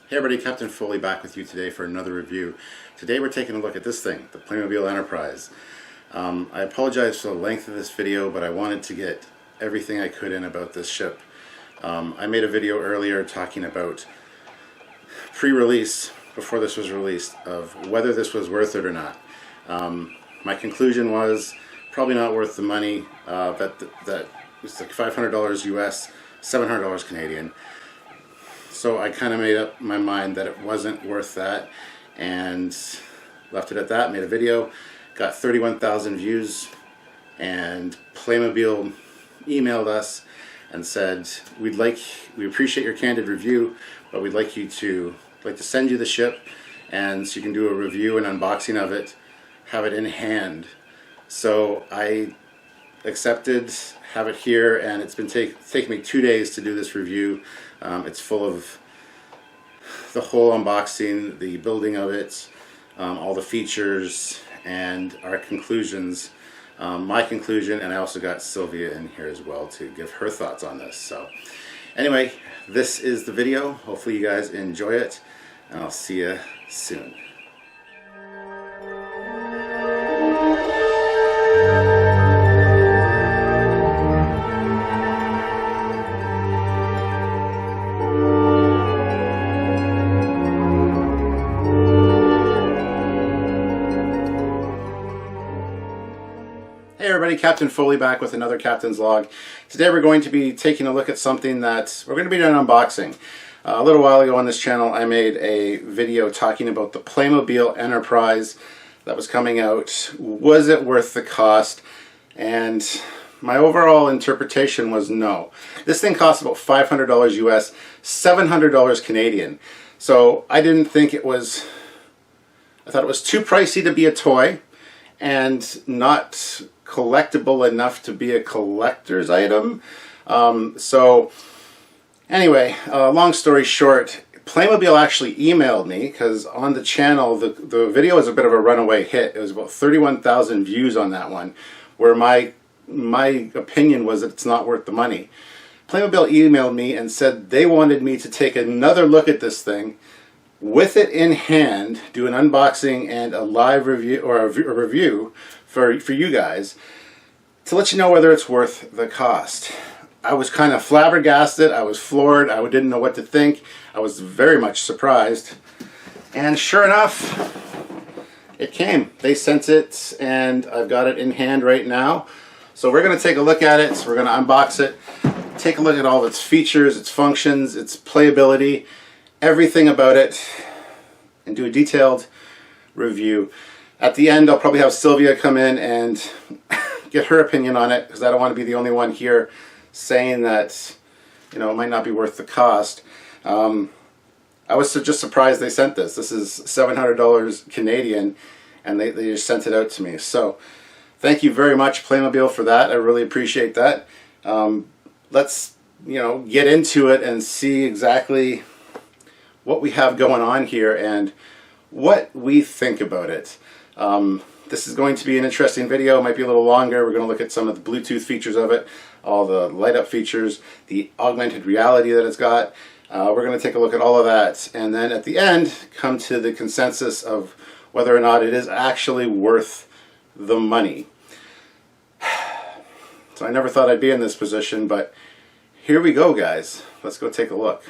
Hey everybody, Captain Foley back with you today for another review. Today we're taking a look at this thing, the Playmobil Enterprise. I apologize for the length of this video, but I wanted to get everything I could in about this ship. I made a video earlier talking about pre-release, before this was released, of whether this was worth it or not. My conclusion was probably not worth the money. That was like $500 US, $700 Canadian. So I kind of made up my mind that it wasn't worth that and left it at that, made a video, got 31,000 views, and Playmobil emailed us and said, we appreciate your candid review, but we'd like to send you the ship and so you can do a review and unboxing of it, have it in hand. So I accepted, have it here, and it's been taking me 2 days to do this review. It's full of the whole unboxing, the building of it, all the features, and our conclusions. My conclusion, and I also got Sylvia in here as well to give her thoughts on this. So anyway, this is the video. Hopefully you guys enjoy it, and I'll see you soon. Hey everybody, Captain Foley back with another Captain's Log. Today we're going to be taking a look at something that we're going to be doing an unboxing. A little while ago on this channel I made a video talking about the Playmobil Enterprise that was coming out. Was it worth the cost? And my overall interpretation was no. This thing cost about $500 US, $700 Canadian. So I didn't think it was, I thought it was too pricey to be a toy and not collectible enough to be a collector's item. So anyway, long story short, Playmobil actually emailed me because on the channel the video was a bit of a runaway hit. It was about 31,000 views on that one, where my opinion was that it's not worth the money. Playmobil emailed me and said they wanted me to take another look at this thing with it in hand, do an unboxing and a live review, or a review for you guys, to let you know whether it's worth the cost. I was kind of flabbergasted, I was floored, I didn't know what to think, I was very much surprised, and sure enough, it came. They sent it and I've got it in hand right now. So we're going to take a look at it, we're going to unbox it, take a look at all of its features, its functions, its playability, everything about it, and do a detailed review. At the end I'll probably have Sylvia come in and get her opinion on it, because I don't want to be the only one here saying that, you know, it might not be worth the cost. I was just surprised they sent this. This is $700 Canadian and they just sent it out to me. So thank you very much, Playmobil, for that. I really appreciate that. Let's, you know, get into it and see exactly what we have going on here and what we think about it. This is going to be an interesting video. It might be a little longer. We're going to look at some of the Bluetooth features of it, all the light up features, the augmented reality that it's got. We're going to take a look at all of that, and then at the end come to the consensus of whether or not it is actually worth the money. So I never thought I'd be in this position, but here we go, guys. Let's go take a look.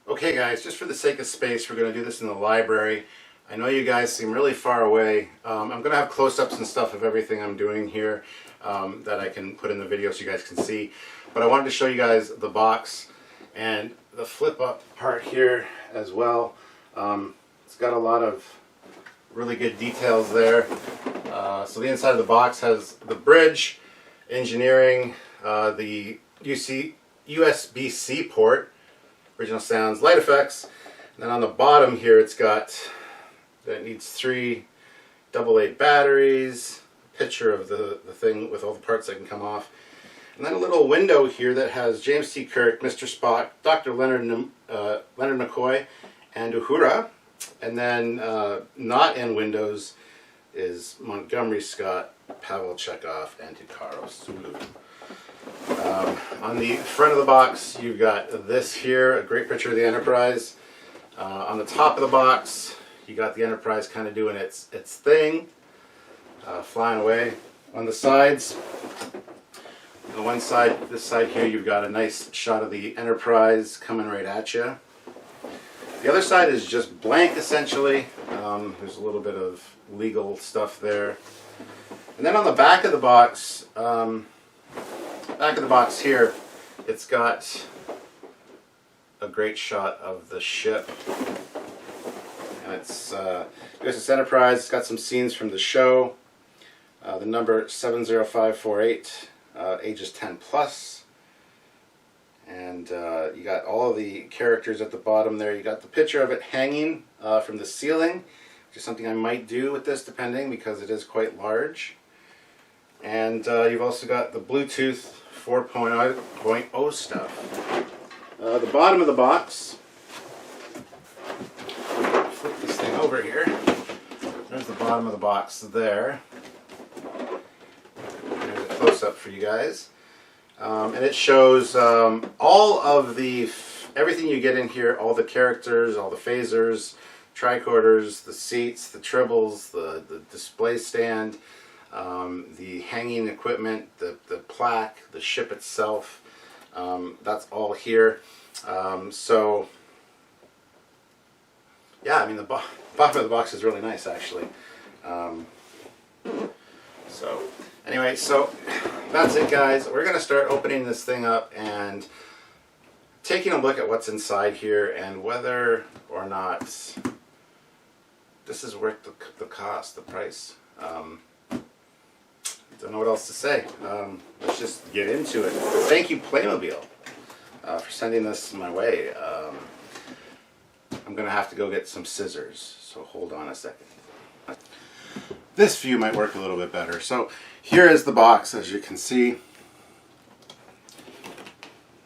Okay guys, just for the sake of space, we're going to do this in the library. I know you guys seem really far away. I'm going to have close-ups and stuff of everything I'm doing here that I can put in the video so you guys can see. But I wanted to show you guys the box and the flip-up part here as well. It's got a lot of really good details there. So the inside of the box has the bridge, engineering, the USB-C port, original sounds, light effects, and then on the bottom here it's got that it needs 3 AA batteries, a picture of the thing with all the parts that can come off, and then a little window here that has James T. Kirk, Mr. Spock, Dr. Leonard McCoy, and Uhura, and then not in Windows is Montgomery Scott, Pavel Chekhov, and Hikaru Sulu. On the front of the box, you've got this here, a great picture of the Enterprise. On the top of the box, you got the Enterprise kind of doing its thing, flying away. On the sides, on one side, this side here, you've got a nice shot of the Enterprise coming right at you. The other side is just blank, essentially. There's a little bit of legal stuff there. And then on the back of the box, here, it's got a great shot of the ship. And it's USS Enterprise. It's got some scenes from the show. The number 70548, ages 10 plus. And you got all of the characters at the bottom there. You got the picture of it hanging from the ceiling, which is something I might do with this depending, because it is quite large. And you've also got the Bluetooth 4.0 stuff. The bottom of the box, flip this thing over here. There's the bottom of the box there. There's a close-up for you guys. And it shows all of everything you get in here, all the characters, all the phasers, tricorders, the seats, the tribbles, the display stand, the hanging equipment, the plaque, the ship itself. That's all here. So, yeah, I mean, the bottom of the box is really nice, actually. So, anyway, so that's it, guys. We're going to start opening this thing up and taking a look at what's inside here and whether or not this is worth the cost, the price. Don't know what else to say. Let's just get into it. Thank you, Playmobil, for sending this my way. I'm going to have to go get some scissors, so hold on a second. This view might work a little bit better. So here is the box, as you can see.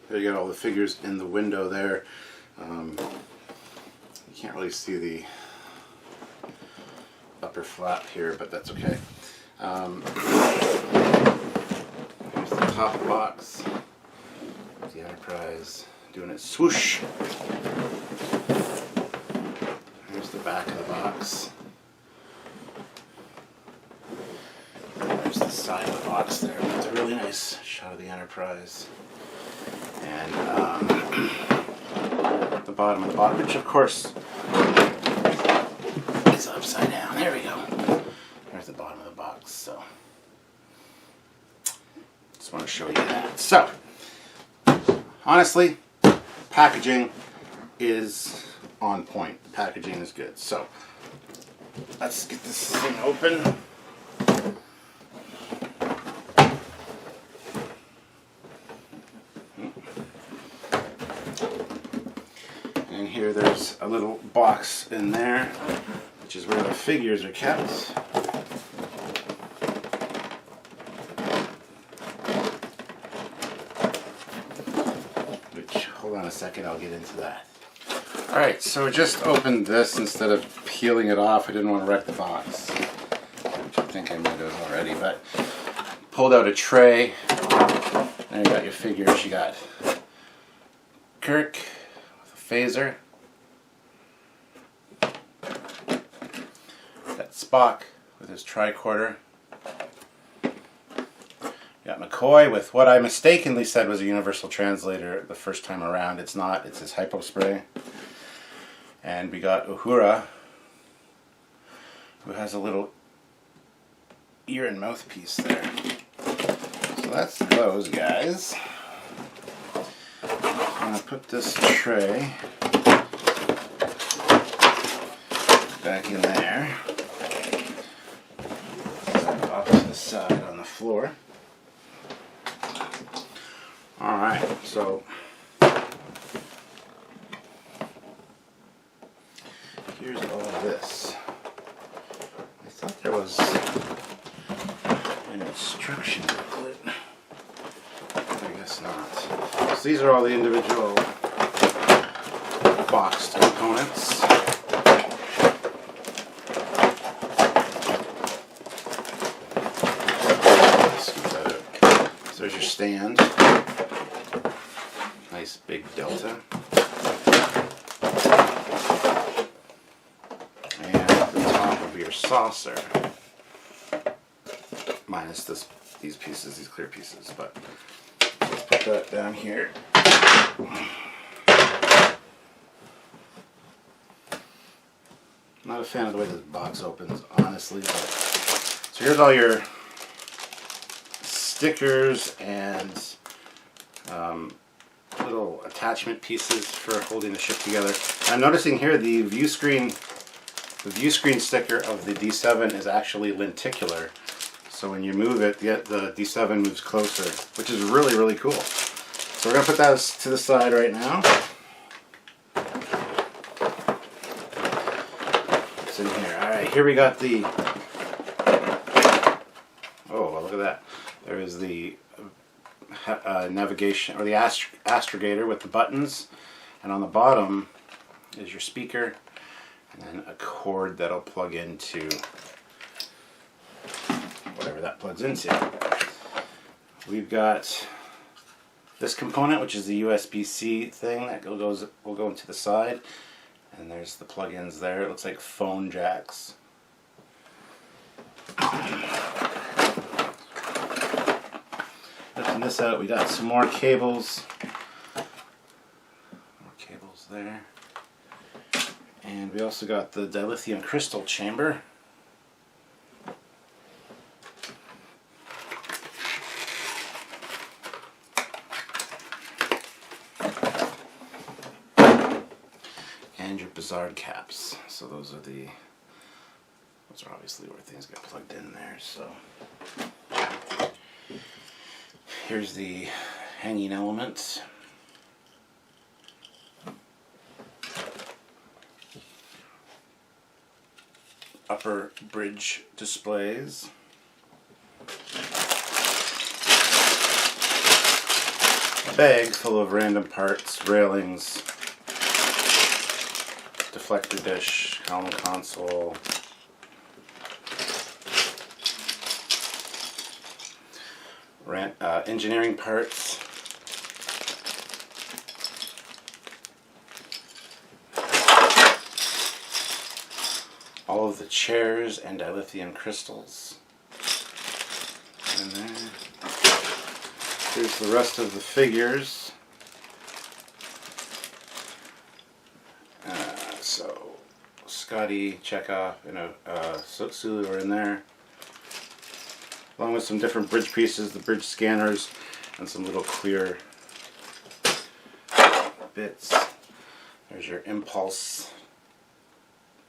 There you got all the figures in the window there. You can't really see the upper flap here, but that's okay. Here's the top of the box. There's the Enterprise doing its swoosh. Here's the back of the box. There's the side of the box there. It's a really nice shot of the Enterprise. And the bottom of the box, which of course is upside down. There we go. There's the bottom of the box. So just want to show you that. So honestly, packaging is on point. The packaging is good. So let's get this thing open. And here there's a little box in there, which is where the figures are kept. Which, hold on a second, I'll get into that. Alright, so I just opened this instead of peeling it off. I didn't want to wreck the box, which I think I might have already, but pulled out a tray. And you got your figures. You got Kirk with a phaser. Got Spock with his tricorder. Got McCoy with what I mistakenly said was a universal translator the first time around. It's not. It's his hypospray. And we got Uhura, who has a little ear and mouthpiece there. So that's those guys. I'm going to put this tray back in there. Off to the side on the floor. Alright, so here's all of this. I thought there was an instruction booklet. I guess not. So these are all the individual boxed components. Scoop that out. So there's your stand. big delta. And the top of your saucer, minus these pieces, these clear pieces, but let's put that down here. Not a fan of the way this box opens, honestly, but so here's all your stickers and little attachment pieces for holding the ship together. I'm noticing here the view screen sticker of the D7 is actually lenticular, so when you move it, the D7 moves closer, which is really, really cool. So we're going to put that to the side right now. It's in here. Alright, here we got the... Oh, well, look at that. There is the navigation, or the astrogator with the buttons, and on the bottom is your speaker, and then a cord that'll plug into whatever that plugs into. We've got this component, which is the USB-C thing that will go into the side, and there's the plug-ins there. It looks like phone jacks. Lifting this out, we got some more cables. More cables there. And we also got the dilithium crystal chamber. And your Bizarre caps. So those are obviously where things get plugged in there. So here's the hanging element. Upper bridge displays. A bag full of random parts, railings, deflector dish, helm console, engineering parts, all of the chairs and dilithium crystals in there. Here's the rest of the figures. So Scotty, Chekhov, and Sulu are in there, along with some different bridge pieces, the bridge scanners, and some little clear bits. There's your impulse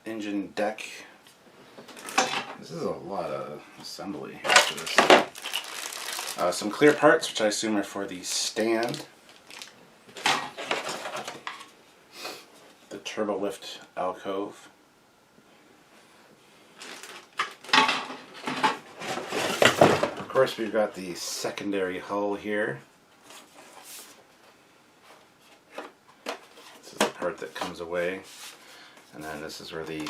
engine deck. This is a lot of assembly here for this. Some clear parts, which I assume are for the stand. The turbo lift alcove. Of course, we've got the secondary hull here. This is the part that comes away, and then this is where the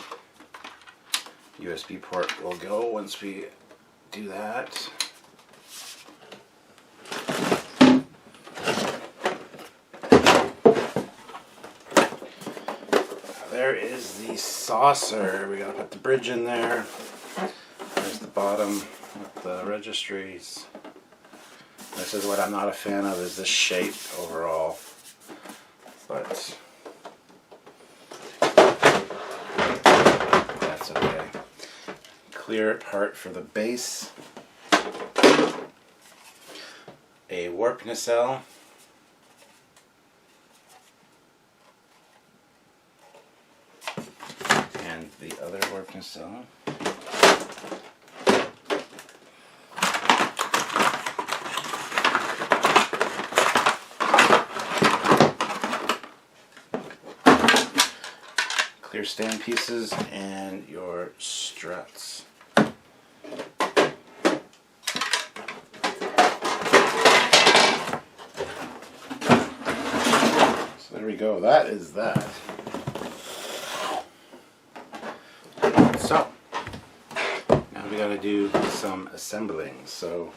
USB port will go once we do that. There is the saucer. We gotta put the bridge in there. There's the bottom with the registries. This is what I'm not a fan of, is this shape overall. But that's okay. Clear part for the base. A warp nacelle. And the other warp nacelle. Clear stand pieces and your struts. So there we go. That is that. So now we got to do some assembling. So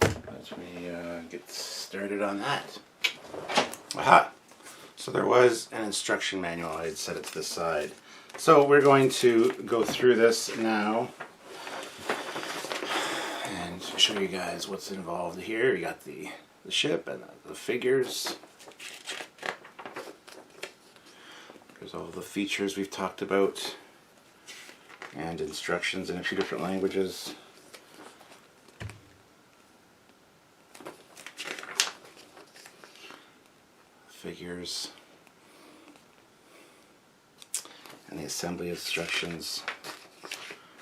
let me get started on that. Aha! So there was an instruction manual. I had set it to the side. So we're going to go through this now and show you guys what's involved here. You got the ship and the figures. There's all the features we've talked about and instructions in a few different languages. Figures and the assembly instructions,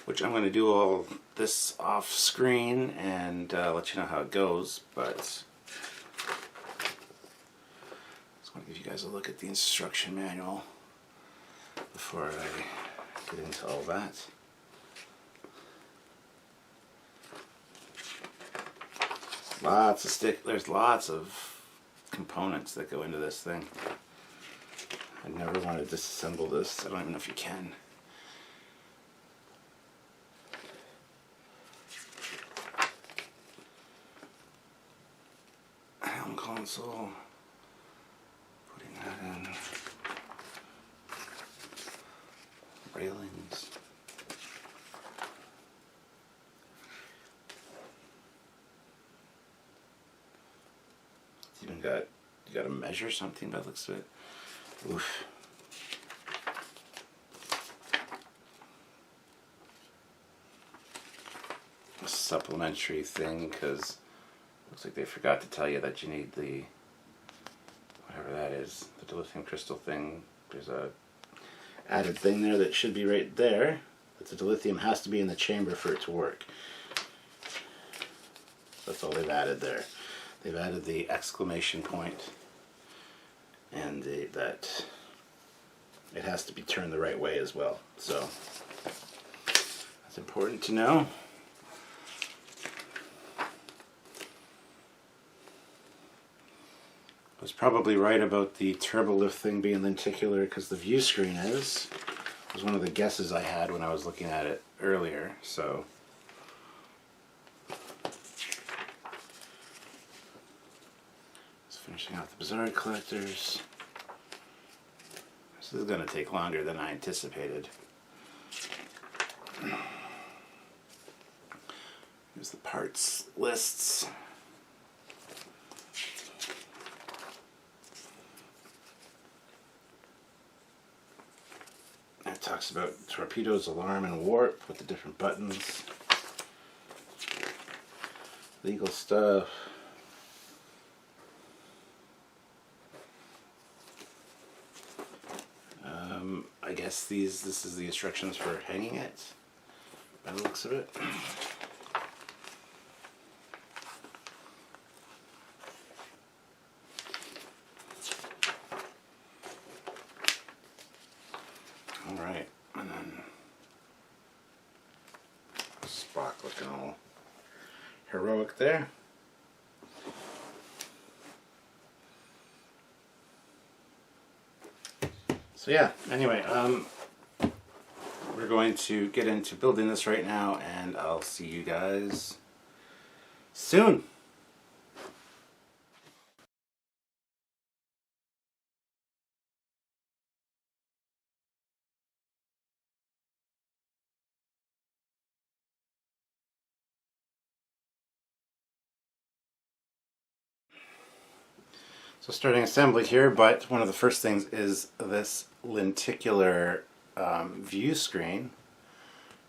which I'm going to do all this off screen and let you know how it goes, but I just want to give you guys a look at the instruction manual before I get into all that. There's lots of components that go into this thing. I never want to disassemble this. I don't even know if you can. Helm console. Putting that in. Railings. Even got, you got to measure something by the looks of it. Oof. A supplementary thing, because looks like they forgot to tell you that you need the, whatever that is, the dilithium crystal thing. There's a added thing there that should be right there. But the dilithium has to be in the chamber for it to work. That's all they've added there. They've added the exclamation point and that it has to be turned the right way as well. So that's important to know. I was probably right about the turbolift thing being lenticular because the view screen is. It was one of the guesses I had when I was looking at it earlier. So finishing out the Bizarre Collectors. This is going to take longer than I anticipated. Here's the parts lists. It talks about torpedoes, alarm, and warp with the different buttons. Legal stuff. I guess this is the instructions for hanging it, by the looks of it. Alright, and then Spock looking all heroic there. So yeah, anyway, we're going to get into building this right now, and I'll see you guys soon. So starting assembly here, but one of the first things is this lenticular view screen,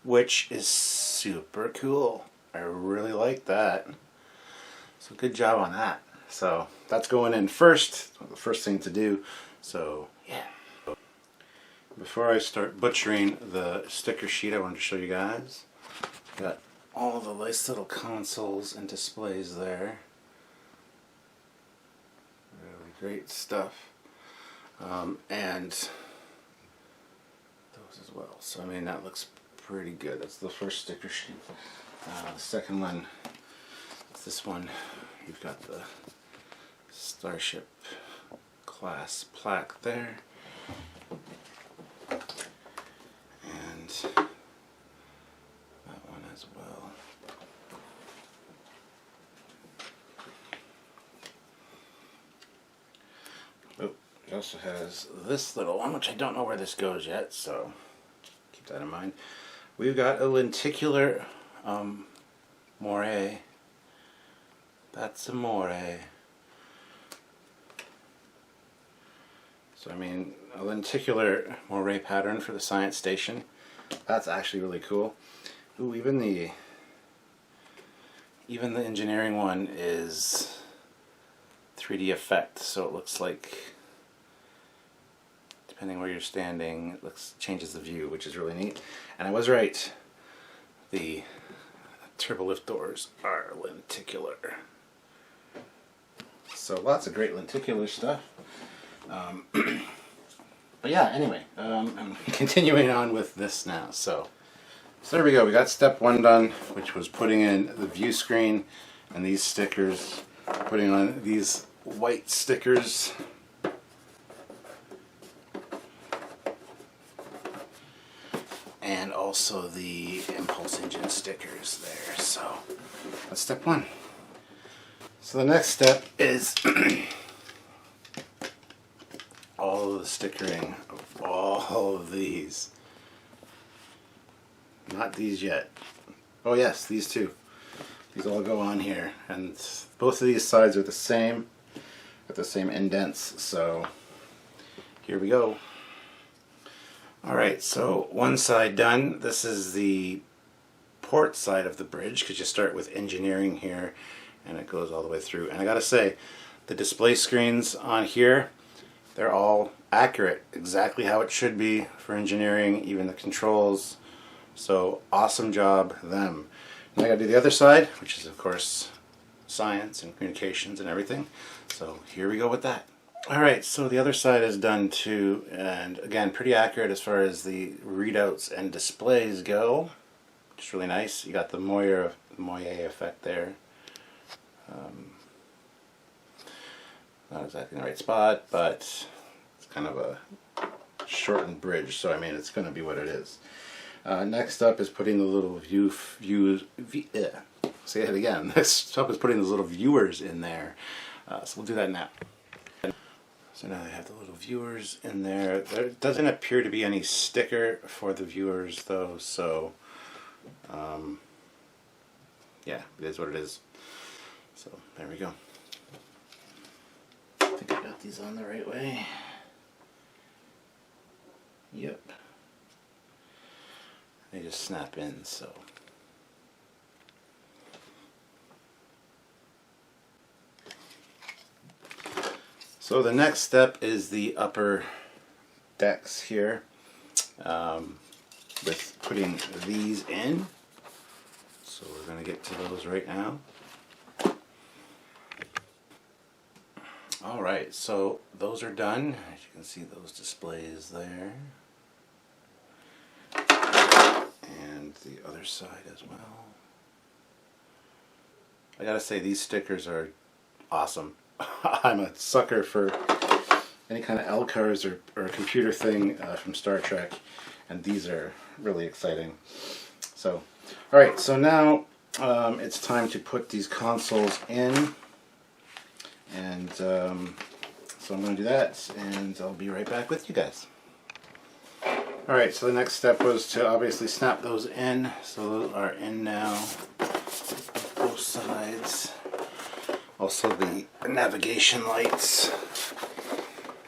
which is super cool. I really like that. So good job on that. So that's going in first, the first thing to do. So yeah. Before I start butchering the sticker sheet, I wanted to show you guys. Got all the nice little consoles and displays there. Really great stuff. And those as well. So I mean, that looks pretty good. That's the first sticker sheet. The second one is this one. You've got the Starship class plaque there. And that one as well. also has this little one, which I don't know where this goes yet, so keep that in mind. We've got a lenticular moire. That's a moire. So I mean, a lenticular moire pattern for the science station. That's actually really cool. Ooh, even the engineering one is 3D effect, so it looks like, depending where you're standing, it changes the view, which is really neat. And I was right. The turbo lift doors are lenticular. So lots of great lenticular stuff. But yeah, anyway, I'm continuing on with this now. So there we go. We got step one done, which was putting in the view screen and these stickers, putting on these white stickers. And also the impulse engine stickers there. So that's step one. So the next step is all of the stickering of all of these. Not these yet. Oh yes, these two. These all go on here, and both of these sides are the same, with the same indents. So here we go. Alright, so one side done. This is the port side of the bridge, because you start with engineering here and it goes all the way through. And I gotta say, the display screens on here, they're all accurate, exactly how it should be for engineering, even the controls. So awesome job, them. Now I gotta do the other side, which is of course science and communications and everything. So here we go with that. Alright, so the other side is done too, and again, pretty accurate as far as the readouts and displays go. It's really nice. You got the moire effect there. Not exactly in the right spot, but it's kind of a shortened bridge, so I mean it's going to be what it is. Next up is putting the little say it again. Next up is putting those little viewers in there. So we'll do that now. So now they have the little viewers in there. There doesn't appear to be any sticker for the viewers though, so yeah, it is what it is. So there we go. I think I got these on the right way. Yep. They just snap in, so. So the next step is the upper decks here, with putting these in. So we're going to get to those right now. Alright, so those are done. As you can see, those displays there. And the other side as well. I gotta say, these stickers are awesome. I'm a sucker for any kind of LCARS or computer thing from Star Trek, and these are really exciting. So, alright, so now it's time to put these consoles in, and so I'm going to do that, and I'll be right back with you guys. Alright, so the next step was to obviously snap those in, so those are in now, both sides. Also the navigation lights.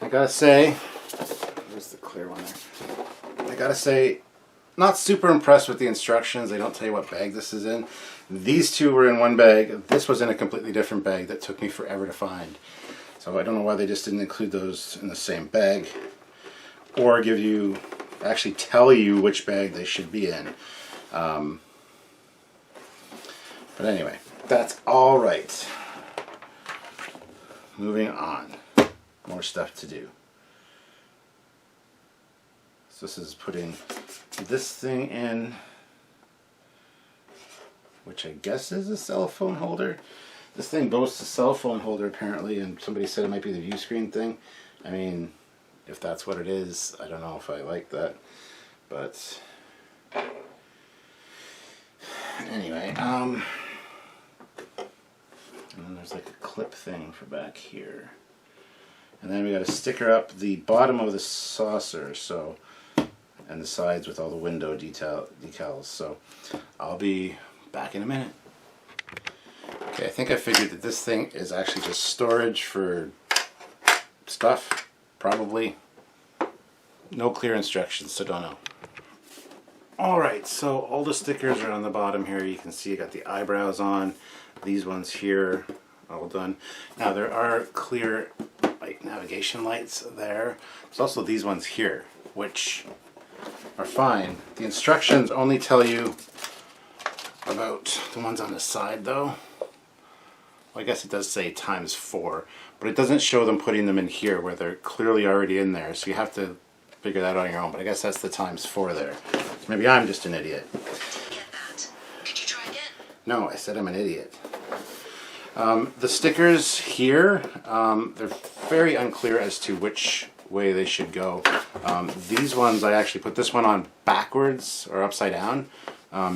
I gotta say, where's the clear one there? I gotta say, not super impressed with the instructions. They don't tell you what bag this is in. These two were in one bag. This was in a completely different bag that took me forever to find. So I don't know why they just didn't include those in the same bag, or give you, actually tell you which bag they should be in. But anyway, that's all right. Moving on. More stuff to do. So this is putting this thing in, which I guess is a cell phone holder. This thing boasts a cell phone holder apparently, and somebody said it might be the view screen thing. I mean, if that's what it is, I don't know if I like that. But anyway, and then there's like a clip thing for back here. And then we got to sticker up the bottom of the saucer, so, and the sides with all the window decals. So I'll be back in a minute. Okay, I think I figured that this thing is actually just storage for stuff, probably. No clear instructions, so don't know. Alright, so all the stickers are on the bottom here. You can see I got the eyebrows on. These ones here, all done. Now there are clear like navigation lights there. There's also these ones here, which are fine. The instructions only tell you about the ones on the side though. Well, I guess it does say ×4, but it doesn't show them putting them in here where they're clearly already in there, so you have to figure that out on your own, but I guess that's the =4 there. Maybe I'm just an idiot. Get that. Could you try again? No, I said I'm an idiot. The stickers here, they're very unclear as to which way they should go. These ones, I actually put this one on backwards or upside down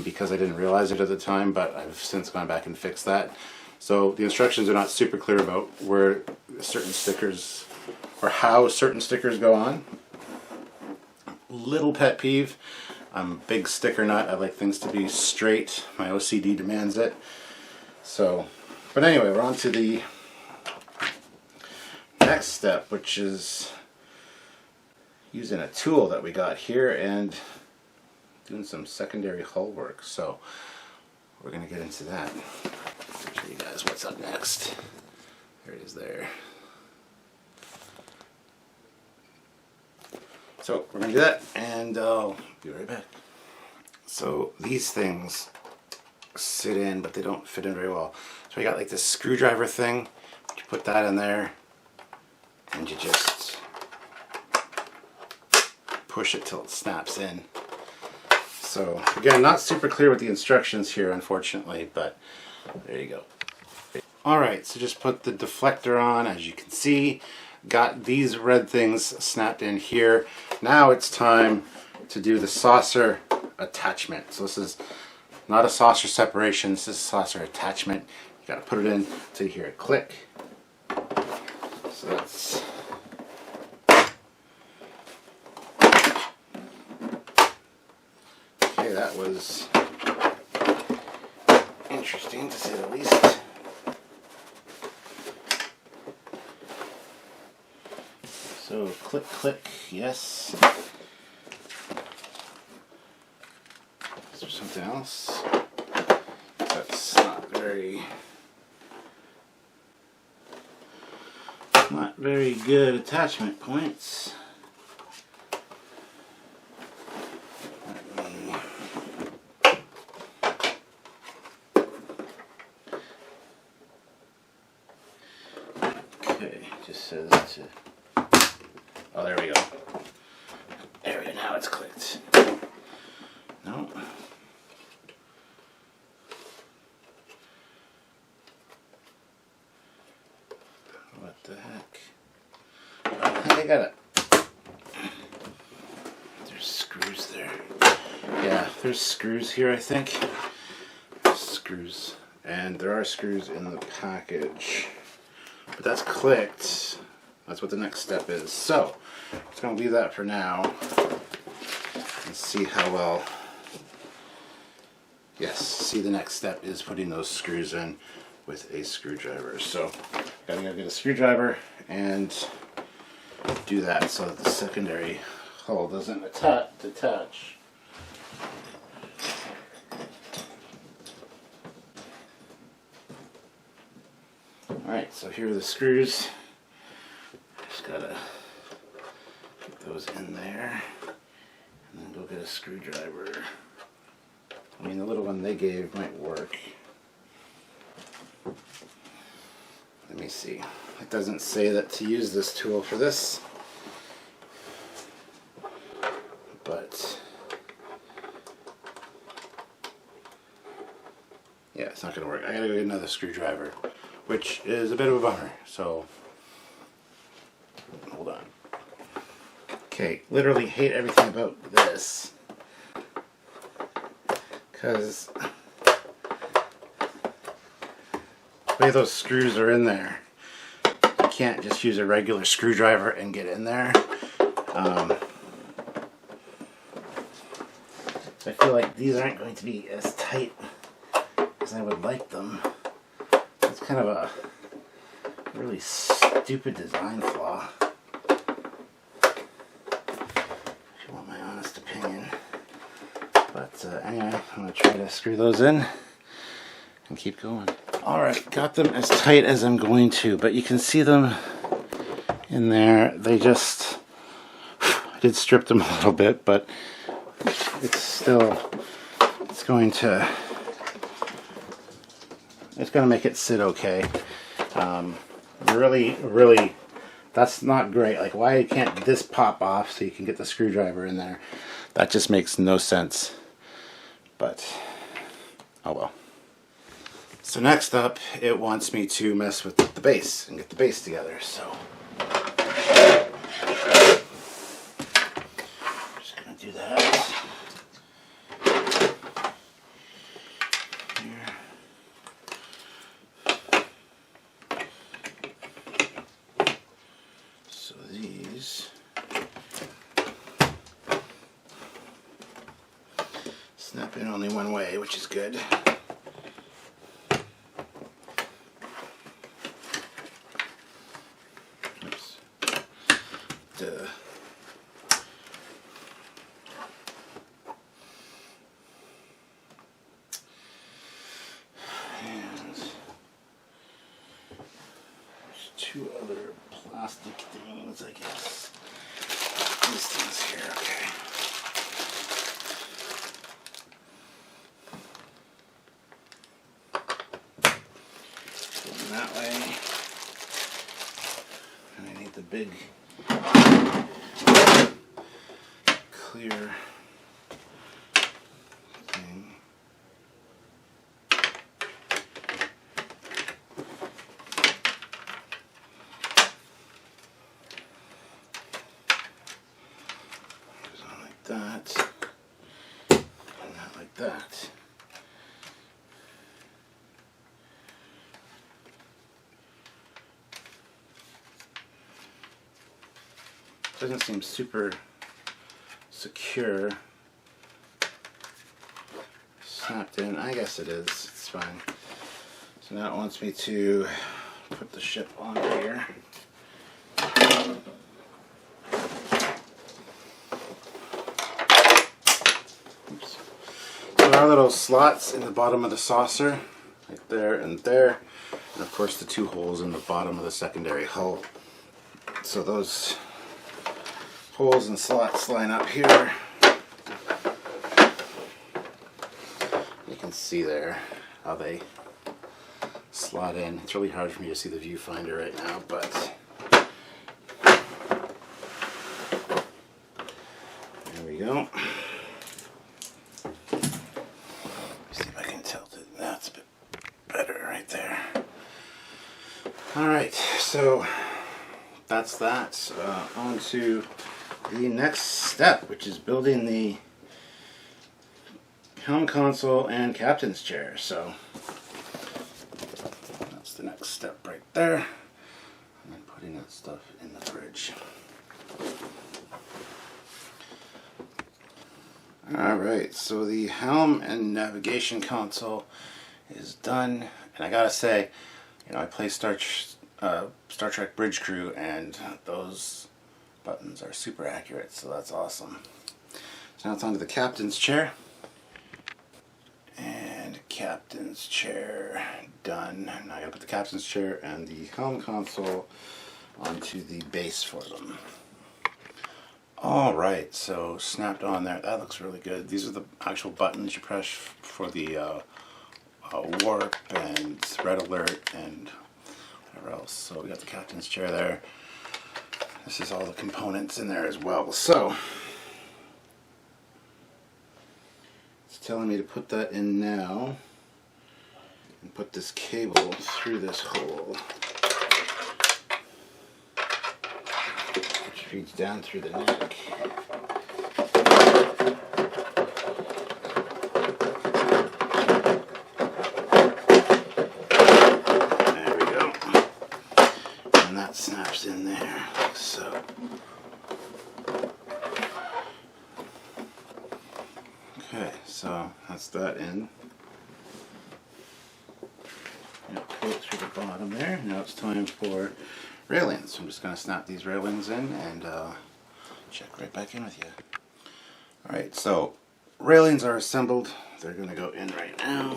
because I didn't realize it at the time, but I've since gone back and fixed that. So the instructions are not super clear about where certain stickers or how certain stickers go on. Little pet peeve. I'm a big sticker nut. I like things to be straight. My OCD demands it. So, but anyway, we're on to the next step, which is using a tool that we got here and doing some secondary hull work. So we're going to get into that. I'll show you guys what's up next. There it is there. So we're going to do that, and I'll be right back. So these things sit in, but they don't fit in very well. So we got like this screwdriver thing. You put that in there, and you just push it till it snaps in. So again, not super clear with the instructions here, unfortunately, but there you go. Alright, so just put the deflector on, as you can see. Got these red things snapped in here. Now it's time to do the saucer attachment. So this is not a saucer separation, this is a saucer attachment. You gotta put it in until you hear it click. So that's okay, that was interesting to say the least. So click, click, yes. Is there something else? That's not very good attachment points. Okay, just says to. Oh, there we go. There we go, now it's clicked. No. What the heck? I think I got it. There's screws there. Yeah, there's screws here, I think. Screws. And there are screws in the package. But that's clicked. That's what the next step is. So, just going to leave that for now and see how well. Yes, see the next step is putting those screws in with a screwdriver. So, gotta go get a screwdriver and do that so that the secondary hull doesn't detach. Alright, so here are the screws. Just gotta get those in there and then go get a screwdriver. I mean, the little one they gave might work. Let me see. It doesn't say that to use this tool for this, but yeah, it's not gonna work. I gotta go get another screwdriver, which is a bit of a bummer. So hold on. Okay, literally hate everything about this because the way those screws are in there, you can't just use a regular screwdriver and get in there. So I feel like these aren't going to be as tight as I would like them. It's kind of a really stupid design flaw, if you want my honest opinion. But anyway, I'm going to try to screw those in and keep going. Alright, got them as tight as I'm going to, but you can see them in there. They just, I did strip them a little bit, but it's still, it's going to make it sit okay. Really, that's not great. Like, why can't this pop off so you can get the screwdriver in there? That just makes no sense. But, oh well. So next up, it wants me to mess with the base and get the base together, so. Just gonna do that. Here. So these snap in only one way, which is good. Two other plastic things, I guess. These things here, okay. Going that way. And I need the big clear thing. That and that like that. Doesn't seem super secure. Snapped in. I guess it is. It's fine. So now it wants me to put the ship on here. There are little slots in the bottom of the saucer, right there and there, and of course the two holes in the bottom of the secondary hull. So those holes and slots line up here. You can see there how they slot in. It's really hard for me to see the viewfinder right now, but there we go. Alright, so that's that. On to the next step, which is building the helm console and captain's chair. So that's the next step right there. And then putting that stuff in the fridge. Alright, so the helm and navigation console is done. And I gotta say, you know, I play Star Trek Bridge Crew, and those buttons are super accurate, so that's awesome. So now it's on to the captain's chair. And captain's chair done. Now I gotta put the captain's chair and the helm console onto the base for them. Alright, so snapped on there. That looks really good. These are the actual buttons you press for the warp and red alert and whatever else. So we got the captain's chair there. This is all the components in there as well. So it's telling me to put that in now and put this cable through this hole, which feeds down through the neck. There we go. And that snaps Okay, so that's that in. Pull it through the bottom there. Now it's time for railings. I'm just going to snap these railings in and check right back in with you. Alright, so railings are assembled. They're going to go in right now.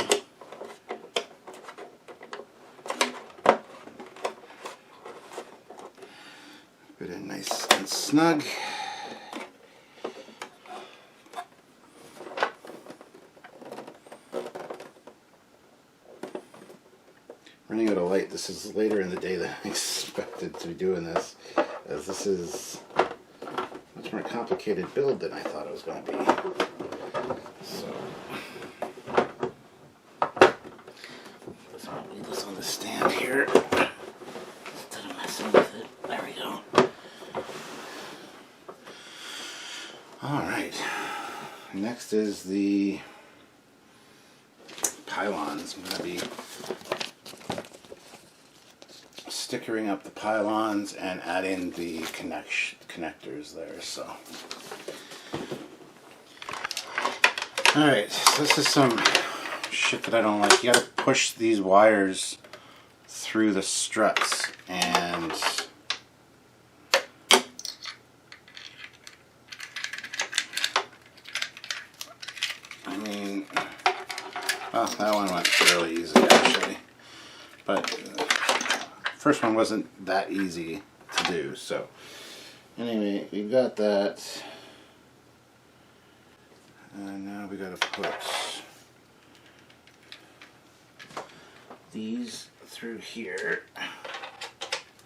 Put it in nice and snug. Running out of light. This is later in the day than I expected to be doing this, as this is a much more complicated build than I thought it was going to be. So let's leave this on the stand here instead of messing with it. There we go. Alright, next is the pylons. I'm going to be stickering up the pylons and adding the connectors there. So, alright, so this is some shit that I don't like. You gotta push these wires through the struts, and I mean, well, that one went fairly easy actually, but first one wasn't that easy to do. So anyway, we got that, and now we got to put these through here.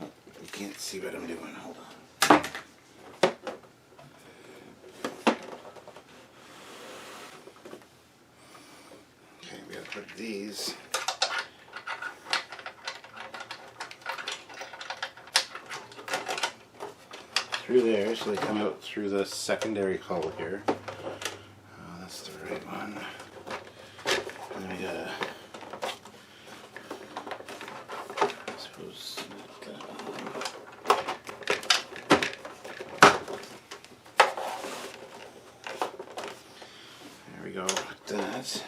Oh, you can't see what I'm doing. Hold on. Okay, we got to put these through there, so they come out through the secondary hull here. Oh, that's the right one. And then we gotta, I suppose, put that on. There we go, like that.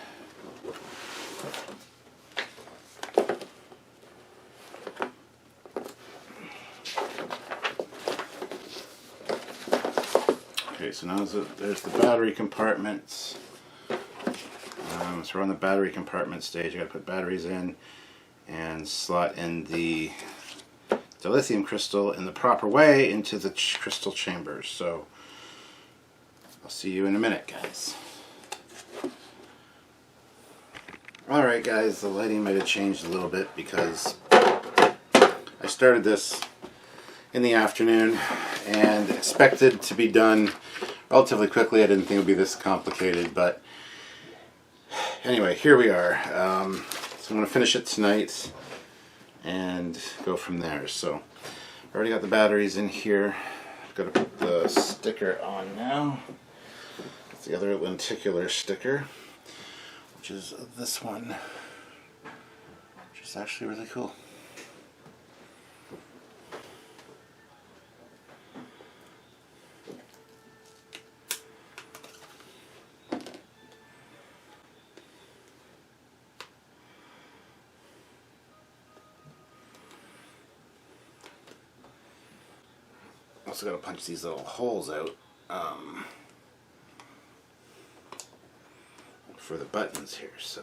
Okay, so now there's the battery compartments. So we're on the battery compartment stage. You got to put batteries in and slot in the dilithium crystal in the proper way into the crystal chambers. So I'll see you in a minute, guys. Alright guys, the lighting might have changed a little bit because I started this in the afternoon and expected to be done relatively quickly. I didn't think it would be this complicated, but anyway, here we are. So I'm going to finish it tonight and go from there. So I already got the batteries in here. I've got to put the sticker on now. It's the other lenticular sticker, which is this one, which is actually really cool. Also got to punch these little holes out for the buttons here, so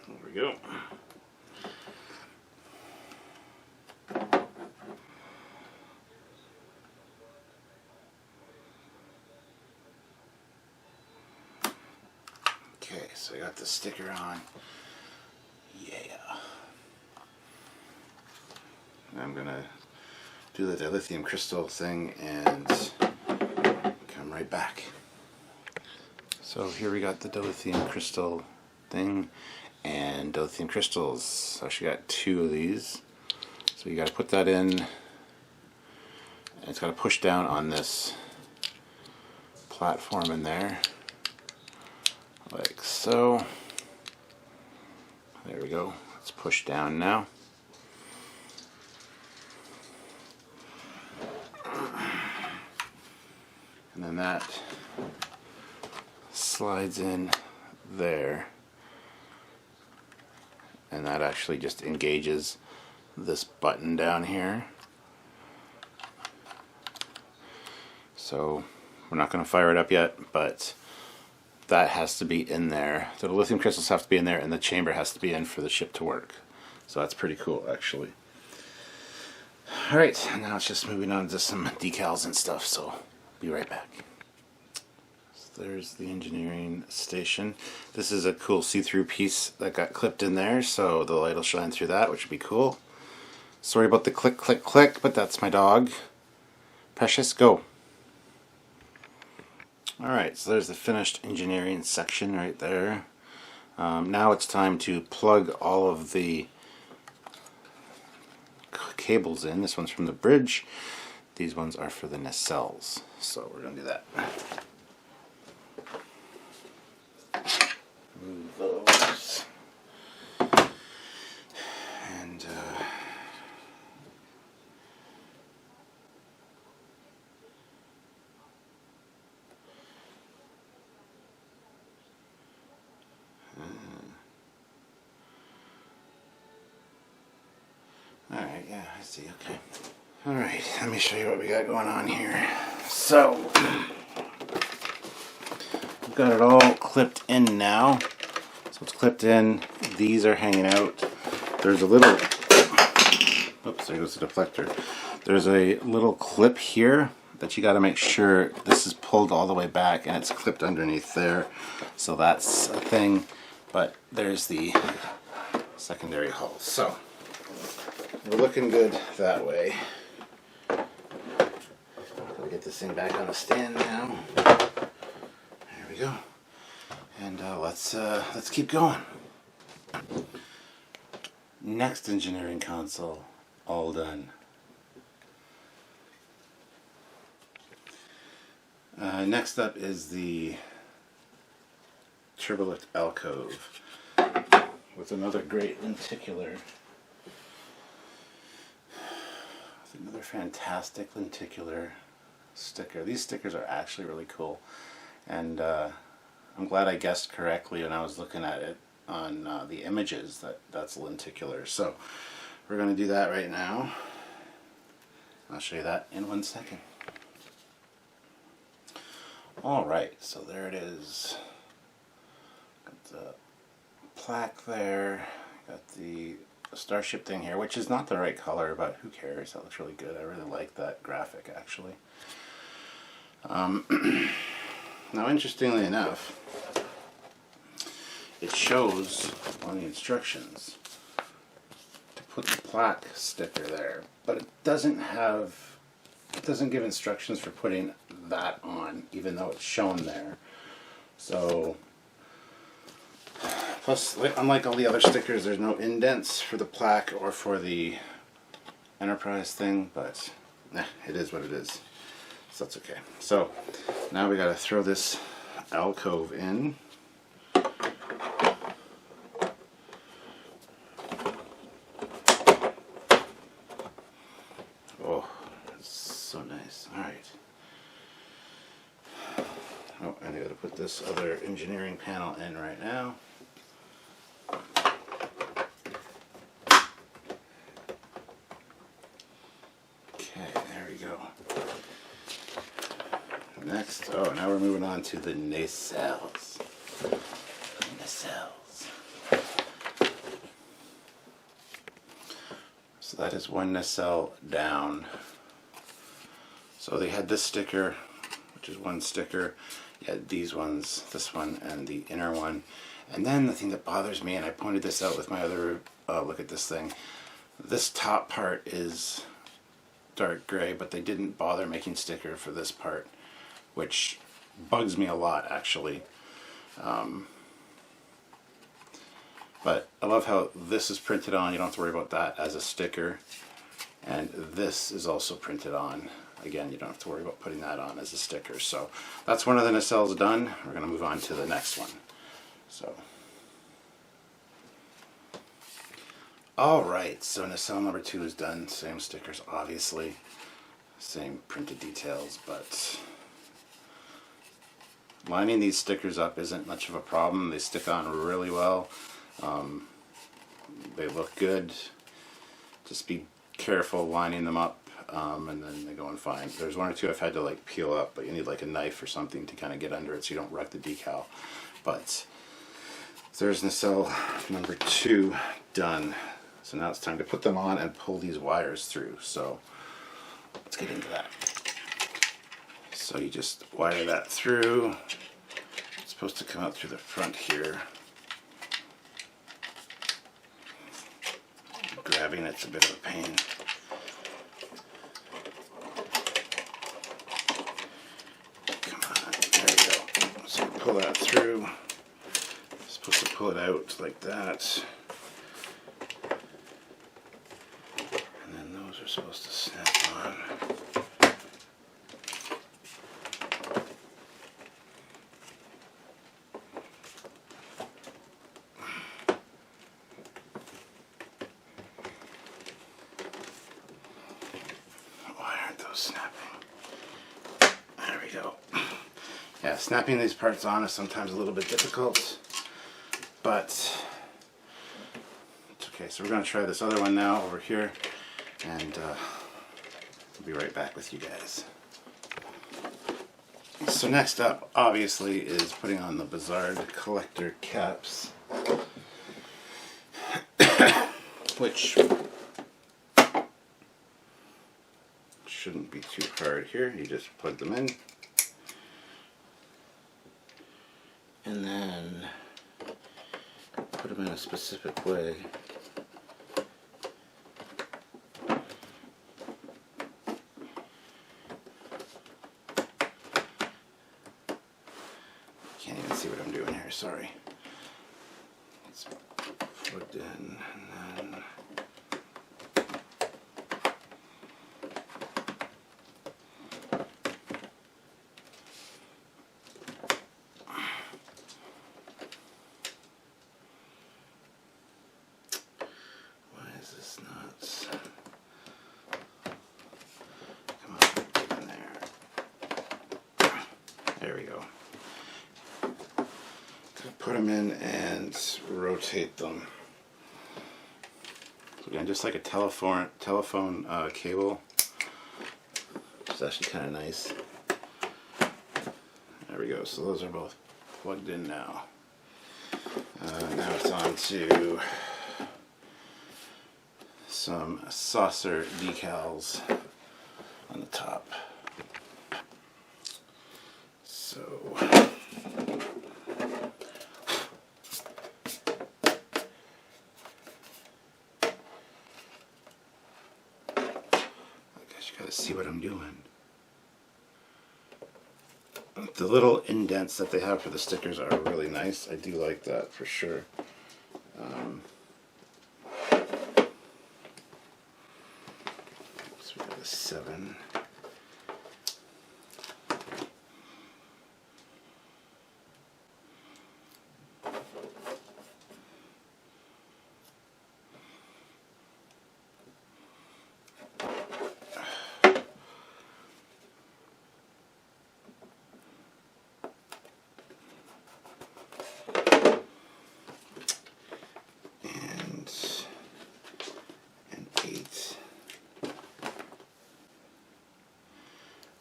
there we go. Okay, so I got the sticker on. Yeah. I'm gonna do the dilithium crystal thing and come right back. So here we got the dilithium crystal thing and dilithium crystals. So she got 2 of these. So you got to put that in, and it's got to push down on this platform in there, like so. There we go. Let's push down now. And then that slides in there. And that actually just engages this button down here. So we're not going to fire it up yet, but that has to be in there. So the lithium crystals have to be in there, and the chamber has to be in for the ship to work. So that's pretty cool, actually. Alright, now it's just moving on to some decals and stuff, so be right back. So there's the engineering station. This is a cool see-through piece that got clipped in there, so the light will shine through that, which would be cool. Sorry about the click, click, click, but that's my dog. Precious, go. Alright, so there's the finished engineering section right there. Now it's time to plug all of the cables in. This one's from the bridge. These ones are for the nacelles. So we're going to do that. Move those. And alright, yeah, I see, okay. Alright, let me show you what we got going on here. So, we've got it all clipped in now. So it's clipped in, these are hanging out. There's a little, oops, there goes the deflector. There's a little clip here that you got to make sure this is pulled all the way back and it's clipped underneath there. So that's a thing, but there's the secondary hull. So, we're looking good that way. Gotta get this thing back on the stand now. There we go. And let's keep going. Next engineering console, all done. Next up is the turbolift alcove with another great lenticular. Another fantastic lenticular sticker. These stickers are actually really cool, and I'm glad I guessed correctly when I was looking at it on the images that that's lenticular. So we're going to do that right now. I'll show you that in 1 second. Alright, so there it is. Got the plaque there, got the starship thing here, which is not the right color, but who cares? That looks really good. I really like that graphic, actually. Now, interestingly enough, it shows on the instructions to put the plaque sticker there, but it doesn't give instructions for putting that on, even though it's shown there. So, plus, unlike all the other stickers, there's no indents for the plaque or for the Enterprise thing, but it is what it is. So that's okay. So now we got to throw this alcove in. Oh, that's so nice. All right. Oh, and I got to put this other engineering panel in right now. Next, oh, now we're moving on to the nacelles. So that is one nacelle down. So they had this sticker, which is one sticker. You had these ones, this one, and the inner one. And then the thing that bothers me, and I pointed this out with my other look at this thing. This top part is dark gray, but they didn't bother making sticker for this part, which bugs me a lot, actually. But I love how this is printed on. You don't have to worry about that as a sticker. And this is also printed on. Again, you don't have to worry about putting that on as a sticker. So that's one of the nacelles done. We're going to move on to the next one. So, Alright, so nacelle number 2 is done. Same stickers, obviously. Same printed details, but lining these stickers up isn't much of a problem. They stick on really well. They look good. Just be careful lining them up, and then they go in fine. There's one or two I've had to like peel up, but you need like a knife or something to kind of get under it so you don't wreck the decal. But there's nacelle number 2 done. So now it's time to put them on and pull these wires through. So let's get into that. So you just wire that through. It's supposed to come out through the front here. Grabbing it's a bit of a pain. Come on, there we go. So pull that through. Supposed to pull it out like that. And then those are supposed to snap on. Why aren't those snapping? There we go. Yeah, snapping these parts on is sometimes a little bit difficult, but it's okay. So we're going to try this other one now over here, and I'll be right back with you guys. So next up, obviously, is putting on the Bizarre collector caps, which shouldn't be too hard here. You just plug them in, and then put them in a specific way. Can't even see what I'm doing here, sorry. It's plugged in, and then why is this not? Come on, get in there. There we go. Put them in and rotate them. So again, just like a telephone cable, which is actually kind of nice. There we go. So those are both plugged in now. Now it's on to some saucer decals on the top. So see what I'm doing. The little indents that they have for the stickers are really nice. I do like that for sure. So we got a 7.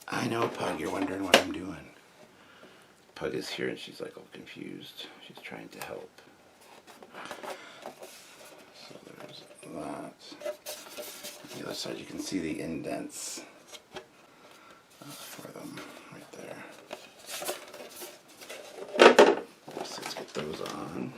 I know, Pug, you're wondering what I'm doing. Pug is here and she's like all confused. She's trying to help. So there's that. On the other side you can see the indents for them right there. So let's get those on.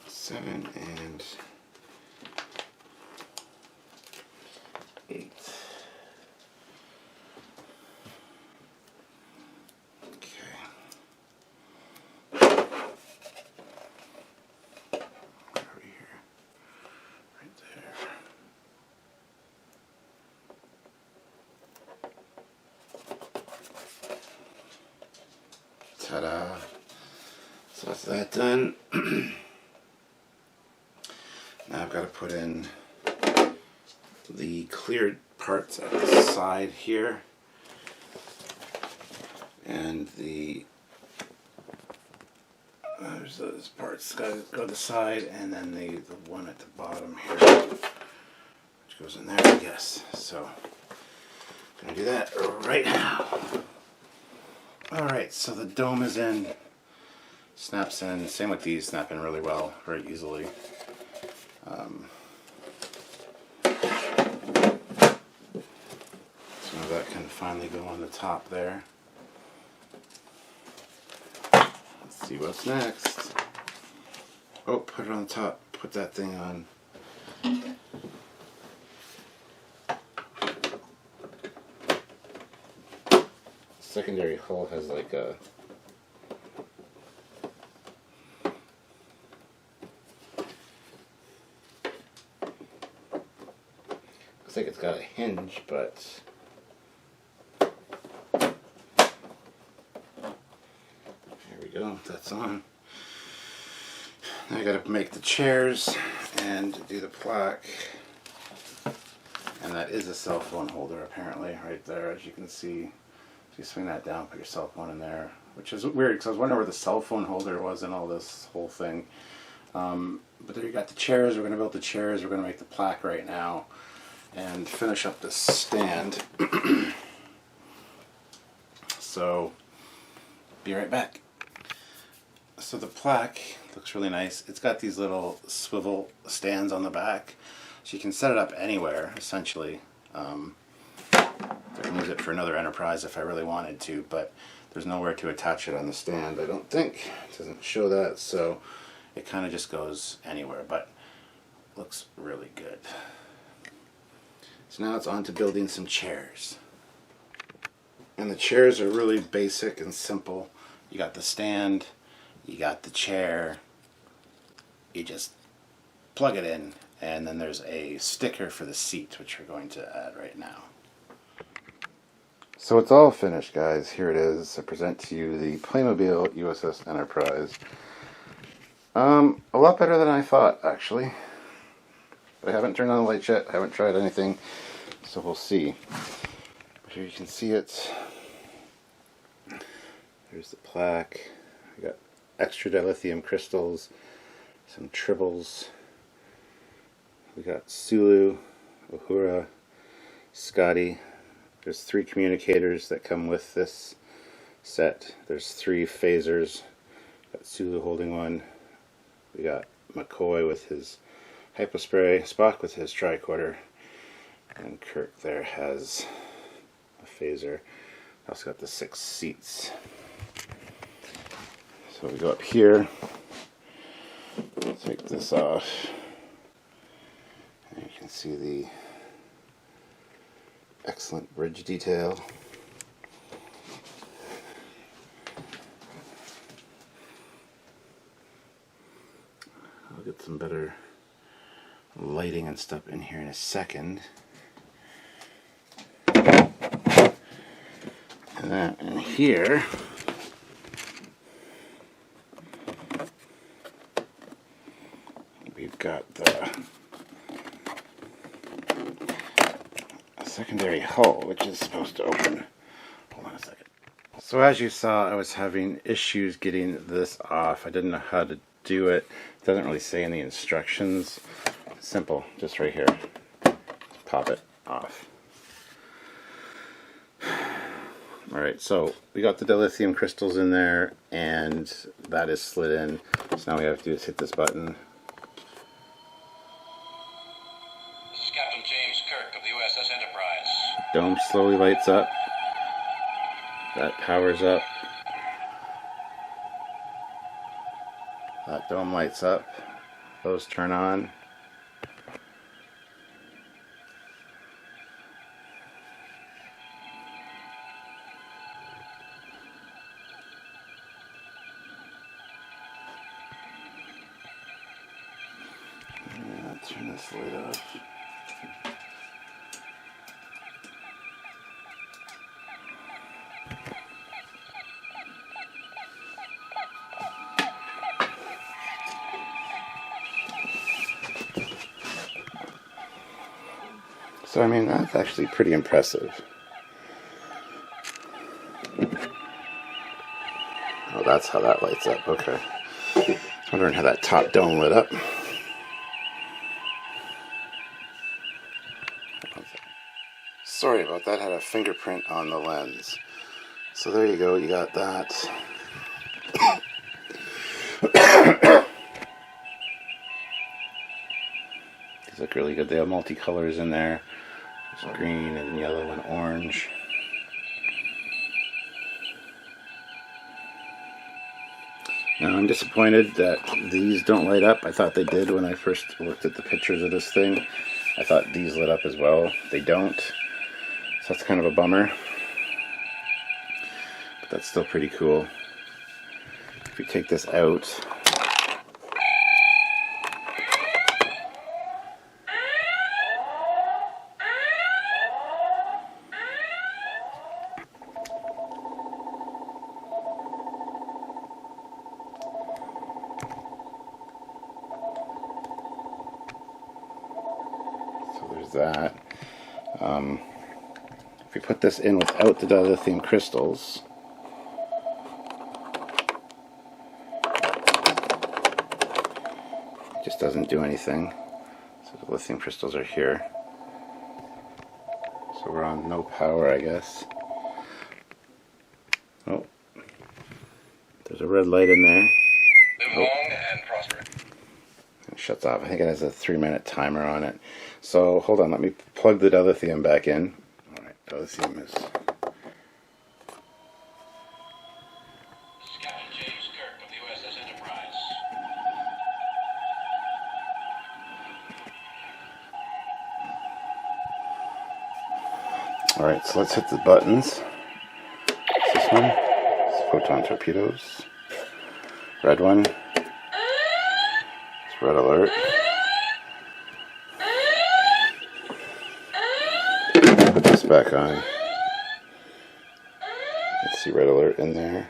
Seven and 8. Okay. Over here. Ta-da! So that's that done. Now I've got to put in the cleared parts at the side here, and there's those parts got to go to the side, and then the one at the bottom here, which goes in there, I guess. So I'm gonna do that right now. All right, so the dome is in, snaps in. Same with these, snap in really well, very easily. So that can finally go on the top there. Let's see what's next. Oh, put it on top. Put that thing on. Secondary hull has like a looks like it's got a hinge, but here we go, that's on. Now I gotta make the chairs and do the plaque. And that is a cell phone holder apparently, right there, as you can see. If you swing that down, put your cell phone in there, which is weird because I was wondering where the cell phone holder was in all this whole thing. But there you got the chairs. We're going to build the chairs. We're going to make the plaque right now and finish up this stand. So, be right back. So the plaque looks really nice. It's got these little swivel stands on the back, so you can set it up anywhere, essentially. I can use it for another enterprise if I really wanted to, but there's nowhere to attach it on the stand, I don't think. It doesn't show that, so it kind of just goes anywhere, but looks really good. So now it's on to building some chairs. And the chairs are really basic and simple. You got the stand, you got the chair, you just plug it in, and then there's a sticker for the seat, which we're going to add right now. So it's all finished, guys. Here it is. I present to you the Playmobil USS Enterprise. A lot better than I thought, actually. But I haven't turned on the lights yet. I haven't tried anything, so we'll see. But here you can see it. There's the plaque. I got extra dilithium crystals, some tribbles. We got Sulu, Uhura, Scotty. There's 3 communicators that come with this set. There's 3 phasers. Got Sulu holding one. We got McCoy with his hypospray, Spock with his tricorder, and Kirk there has a phaser. Also got the 6 seats. So we go up here, take this off, and you can see the excellent bridge detail. I'll get some better lighting and stuff in here in a second. And that in here, we've got the secondary hull, which is supposed to open. Hold on a second. So as you saw, I was having issues getting this off. I didn't know how to do it. It doesn't really say in the instructions. Simple, just right here. Pop it off. Alright, so we got the dilithium crystals in there, and that is slid in. So now we have to do is hit this button. This is Captain James Kirk of the USS Enterprise. Dome slowly lights up. That powers up. That dome lights up. Those turn on. Turn this light off. So I mean, that's actually pretty impressive. Oh, that's how that lights up. Okay. Wondering how that top dome lit up. Sorry about that. Had a fingerprint on the lens. So there you go. You got that. These look really good. They have multicolors in there. There's green and yellow and orange. Now I'm disappointed that these don't light up. I thought they did when I first looked at the pictures of this thing. I thought these lit up as well. They don't. So that's kind of a bummer. But that's still pretty cool. If we take this out, there's that. If we put this in without the dilithium crystals, it just doesn't do anything. So the lithium crystals are here. So we're on no power, I guess. Oh, there's a red light in there. Live long and prosper. It shuts off. I think it has a 3-minute timer on it. So hold on, let me plug the dilithium back in. Alright, dilithium is... Captain James Kirk of the USS Enterprise. Alright, so let's hit the buttons. What's this one? It's photon torpedoes. Red one. It's red alert. Put this back on. Let's see red alert in there.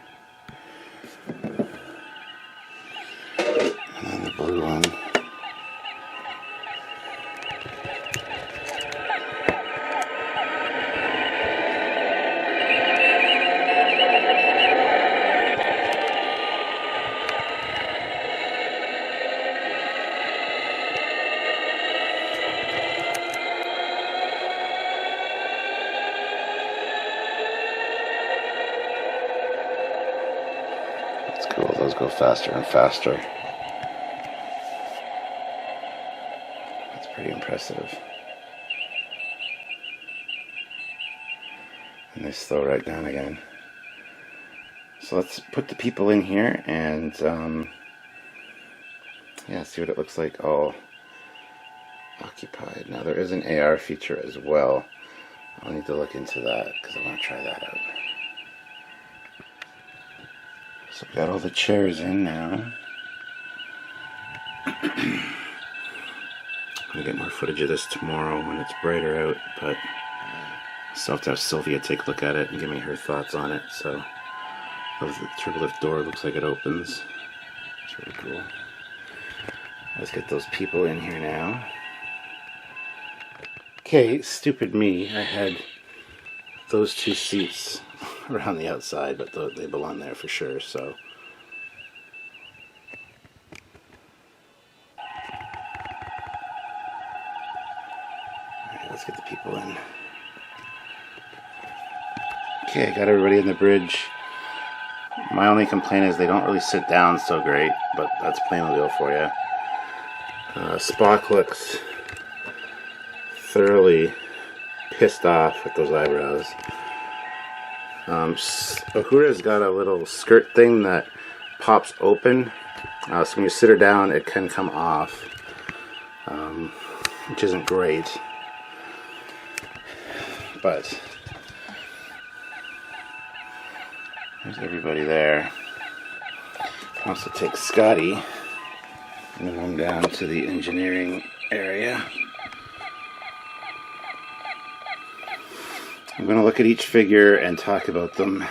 And then the blue one. That's cool. Those go faster and faster. That's pretty impressive. And they slow right down again. So let's put the people in here and yeah, see what it looks like all occupied. Now there is an AR feature as well. I'll need to look into that because I want to try that out. So we got all the chairs in now. I'm gonna get more footage of this tomorrow when it's brighter out, but I still have to have Sylvia take a look at it and give me her thoughts on it. So the triple lift door looks like it opens. It's really cool. Let's get those people in here now. Okay, stupid me. I had those two seats around the outside, but they belong there for sure, so. Alright, let's get the people in. Okay, got everybody in the bridge. My only complaint is they don't really sit down so great, but that's Playmobil for you. Spock looks thoroughly pissed off with those eyebrows. Uhura's got a little skirt thing that pops open, so when you sit her down it can come off, which isn't great, but there's everybody there. I'll also take Scotty and move him down to the engineering area. I'm going to look at each figure and talk about them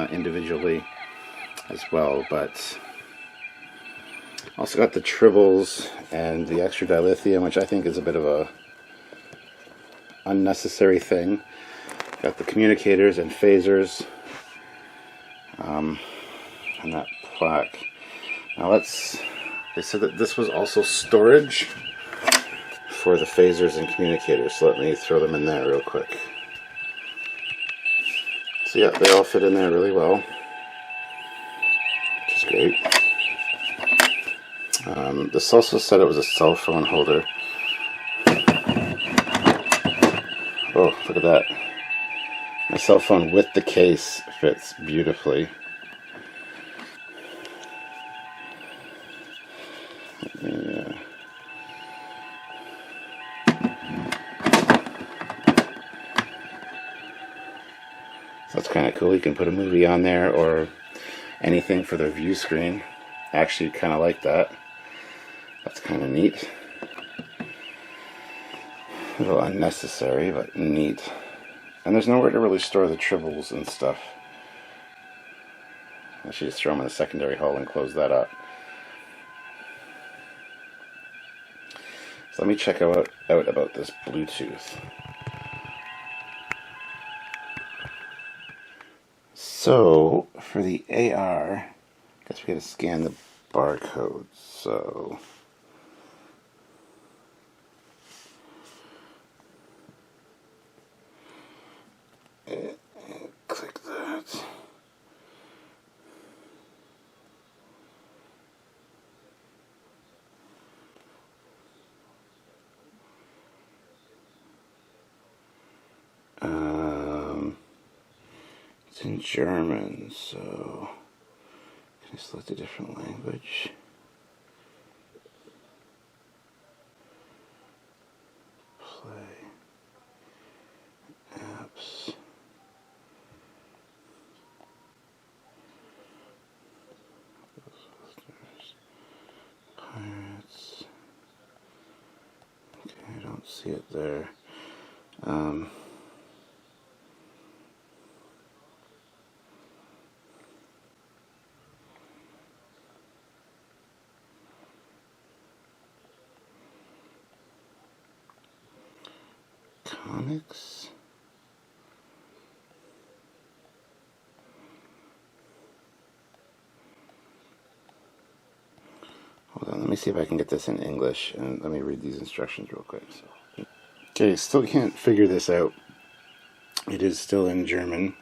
individually as well, but also got the tribbles and the extra dilithium, which I think is a bit of a unnecessary thing. Got the communicators and phasers, and that plaque. Now they said that this was also storage for the phasers and communicators, so let me throw them in there real quick. So yeah, they all fit in there really well, which is great. This also said it was a cell phone holder. Oh, look at that. My cell phone with the case fits beautifully. So that's kind of cool. You can put a movie on there or anything for the view screen. I actually kind of like that. That's kind of neat. A little unnecessary, but neat. And there's nowhere to really store the tribbles and stuff. I should just throw them in the secondary hull and close that up. So let me check out about this Bluetooth. So, for the AR, I guess we gotta scan the barcode. So, click that. It's in German, so can I select a different language? Play apps. Pirates. Okay, I don't see it there. Comics. Hold on, let me see if I can get this in English, and let me read these instructions real quick. Okay, still can't figure this out. It is still in German.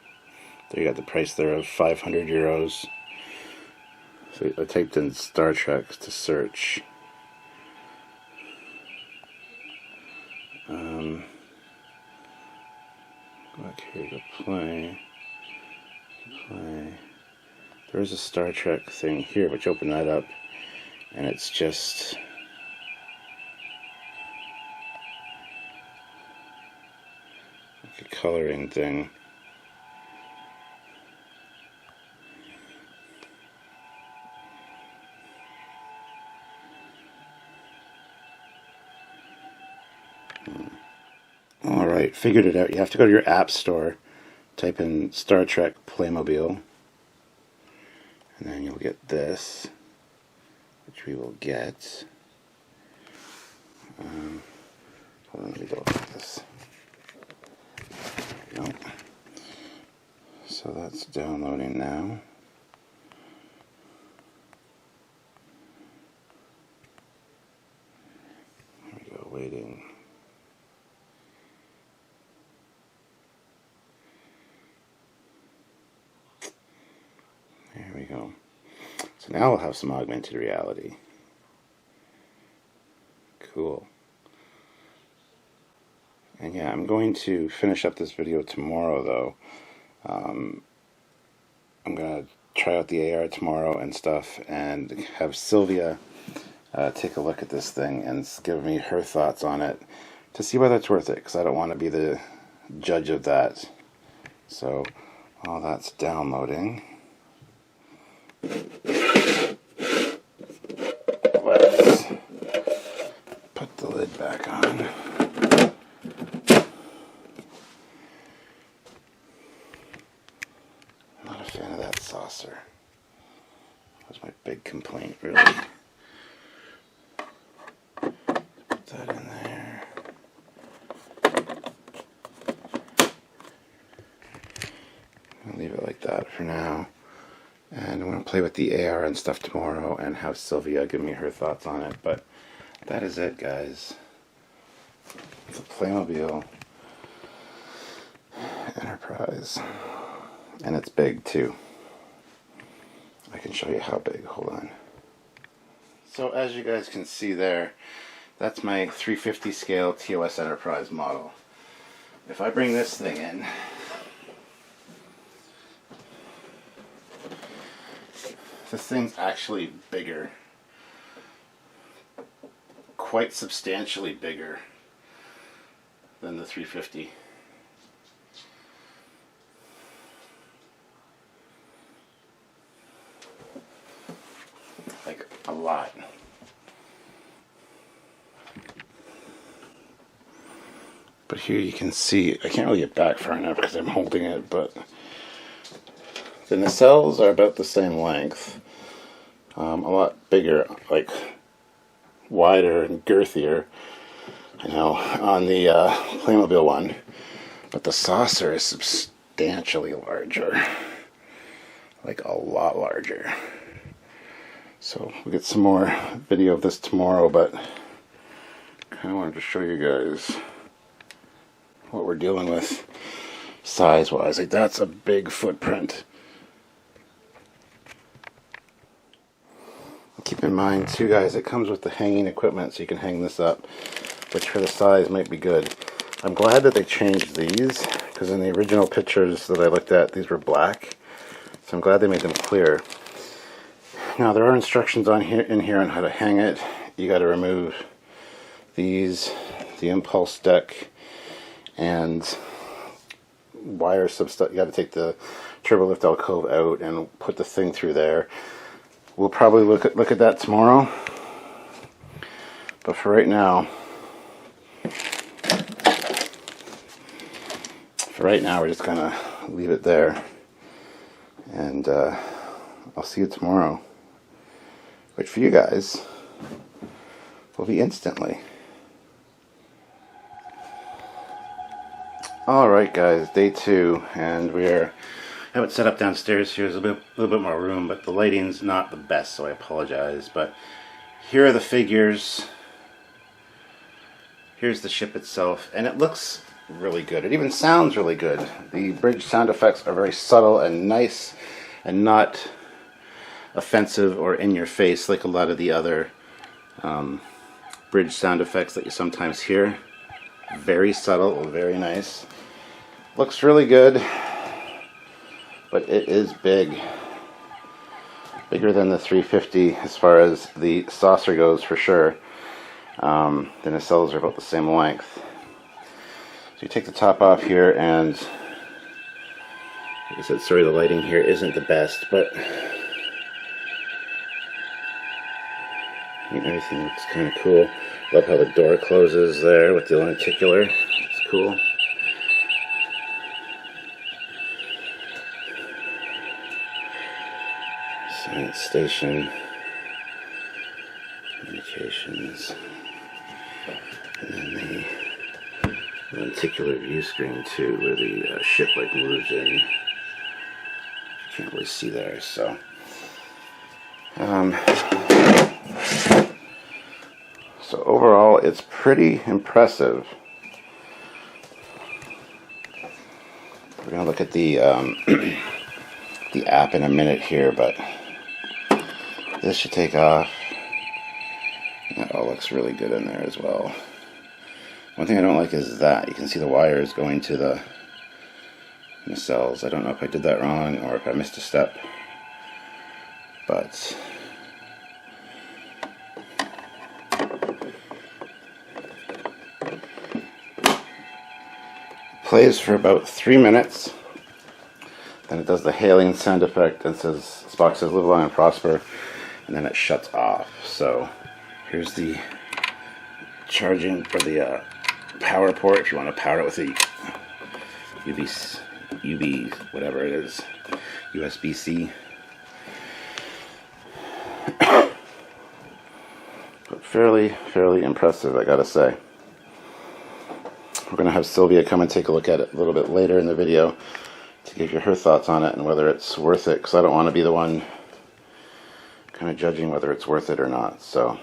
There you got the price there of 500 euros. So I typed in Star Trek to search. Look here to play. There is a Star Trek thing here, but you open that up, and it's just like a coloring thing. Alright, figured it out. You have to go to your app store, type in Star Trek Playmobil, and then you'll get this, which we will get. Hold on, let me go look at this. Nope. So that's downloading now. There we go, waiting. There we go. So now we'll have some augmented reality. Cool. And yeah, I'm going to finish up this video tomorrow, though. I'm going to try out the AR tomorrow and stuff, and have Sylvia take a look at this thing and give me her thoughts on it to see whether it's worth it, because I don't want to be the judge of that. So, while that's downloading, let's put the lid back on. Not a fan of that saucer. That was my big complaint, really. Put that in there. play with the AR and stuff tomorrow and have Sylvia give me her thoughts on it. But that is it, guys. It's a Playmobil Enterprise. And it's big too. I can show you how big. Hold on. So as you guys can see there, that's my 350 scale TOS Enterprise model. If I bring this thing in, this thing's actually bigger. Quite substantially bigger than the 350. Like a lot. But here you can see, I can't really get back far enough because I'm holding it, but the nacelles are about the same length. A lot bigger, like wider and girthier, I know, on the Playmobil one. But the saucer is substantially larger. Like a lot larger. So we'll get some more video of this tomorrow, but kind of wanted to show you guys what we're dealing with size-wise. Like, that's a big footprint. Keep in mind too, guys, it comes with the hanging equipment, so you can hang this up, which for the size might be good. I'm glad that they changed these, because in the original pictures that I looked at, these were black. So I'm glad they made them clear. Now there are instructions in here on how to hang it. You got to remove these, the impulse deck, and wire some stuff. You got to take the turbo lift alcove out and put the thing through there. We'll probably look at that tomorrow. But for right now, we're just gonna leave it there, and I'll see you tomorrow, which for you guys will be instantly. Alright guys, day 2, and I have it set up downstairs here. There's a little bit more room, but the lighting's not the best, so I apologize. But here are the figures. Here's the ship itself, and it looks really good. It even sounds really good. The bridge sound effects are very subtle and nice, and not offensive or in your face like a lot of the other bridge sound effects that you sometimes hear. Very subtle, very nice. Looks really good, but it is big. Bigger than the 350 as far as the saucer goes, for sure. The nacelles are about the same length. So you take the top off here, and like I said, sorry the lighting here isn't the best, but everything looks kind of cool. Love how the door closes there with the lenticular. It's cool. Science station. Communications. And then the lenticular view screen too, where the ship like moves in. You can't really see there, so. So overall, it's pretty impressive. We're gonna look at the the app in a minute here, but this should take off. That all looks really good in there as well. One thing I don't like is that you can see the wires going to the nacelles. I don't know if I did that wrong or if I missed a step, but plays for about 3 minutes, then it does the hailing sound effect and says, this box says live long and prosper, and then it shuts off. So here's the charging for the power port if you want to power it with a UB whatever it is, USB-C. But fairly impressive, I gotta say. We're going to have Sylvia come and take a look at it a little bit later in the video to give you her thoughts on it and whether it's worth it, because I don't want to be the one kind of judging whether it's worth it or not. So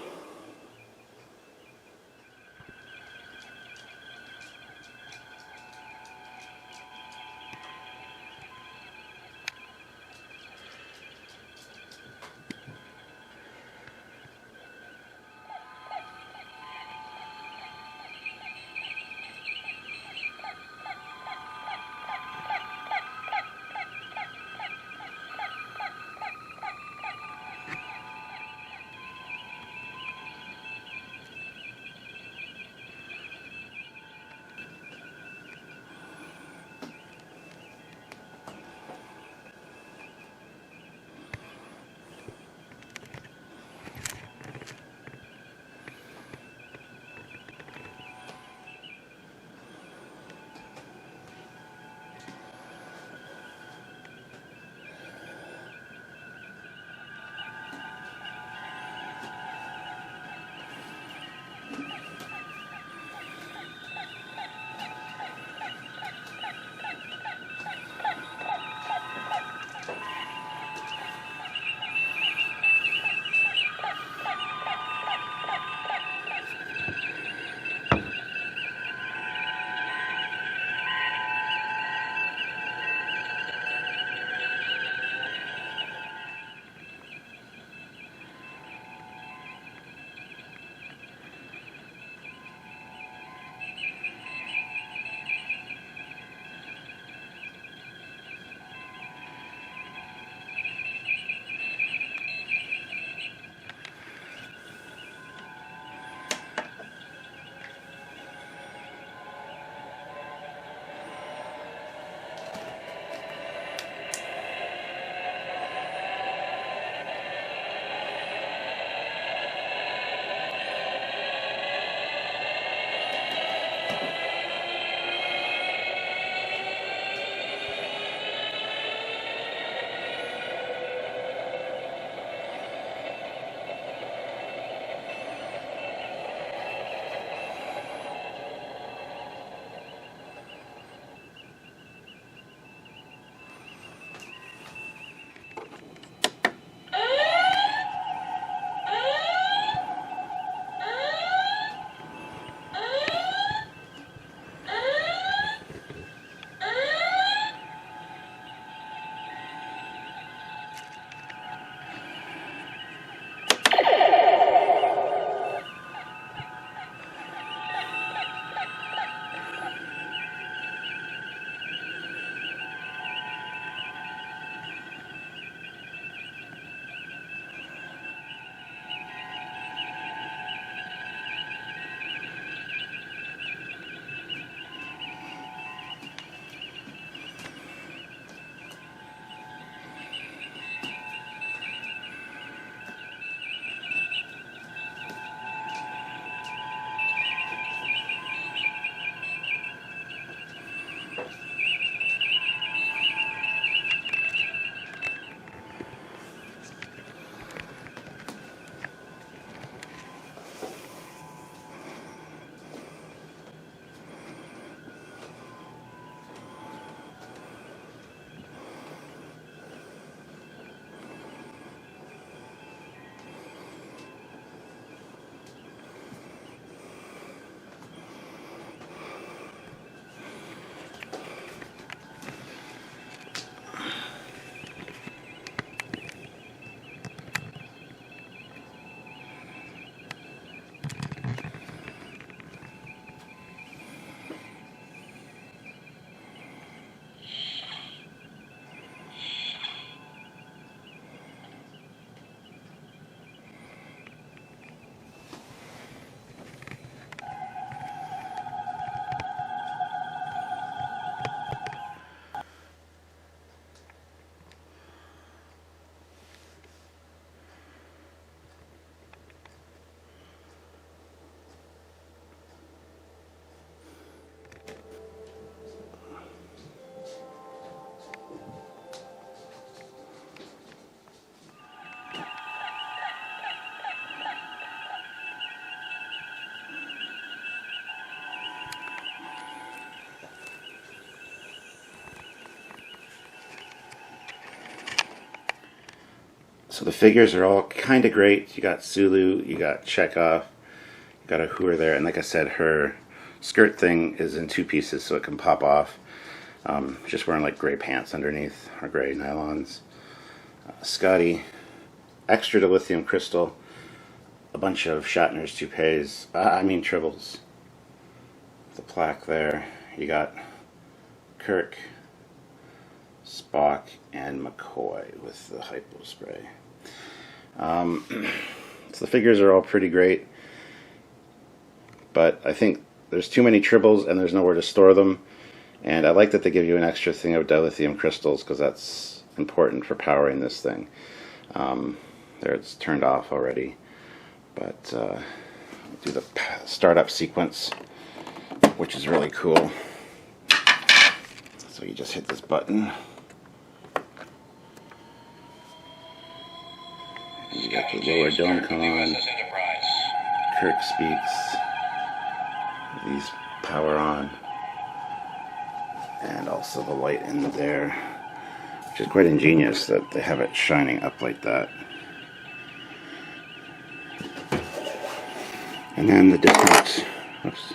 So the figures are all kind of great. You got Sulu, you got Chekhov, you got a Hooer there, and like I said, her skirt thing is in 2 pieces, so it can pop off. Just wearing like gray pants underneath, or gray nylons. Scotty, extra dilithium crystal, a bunch of Shatner's toupees, tribbles. The plaque there. You got Kirk, Spock, and McCoy with the hypo spray. So the figures are all pretty great, but I think there's too many tribbles and there's nowhere to store them. And I like that they give you an extra thing of dilithium crystals, because that's important for powering this thing. There, it's turned off already, but do the startup sequence, which is really cool. So you just hit this button. You got the lower dome come on. Kirk speaks. These power on. And also the light in there, which is quite ingenious that they have it shining up like that. And then the different, oops.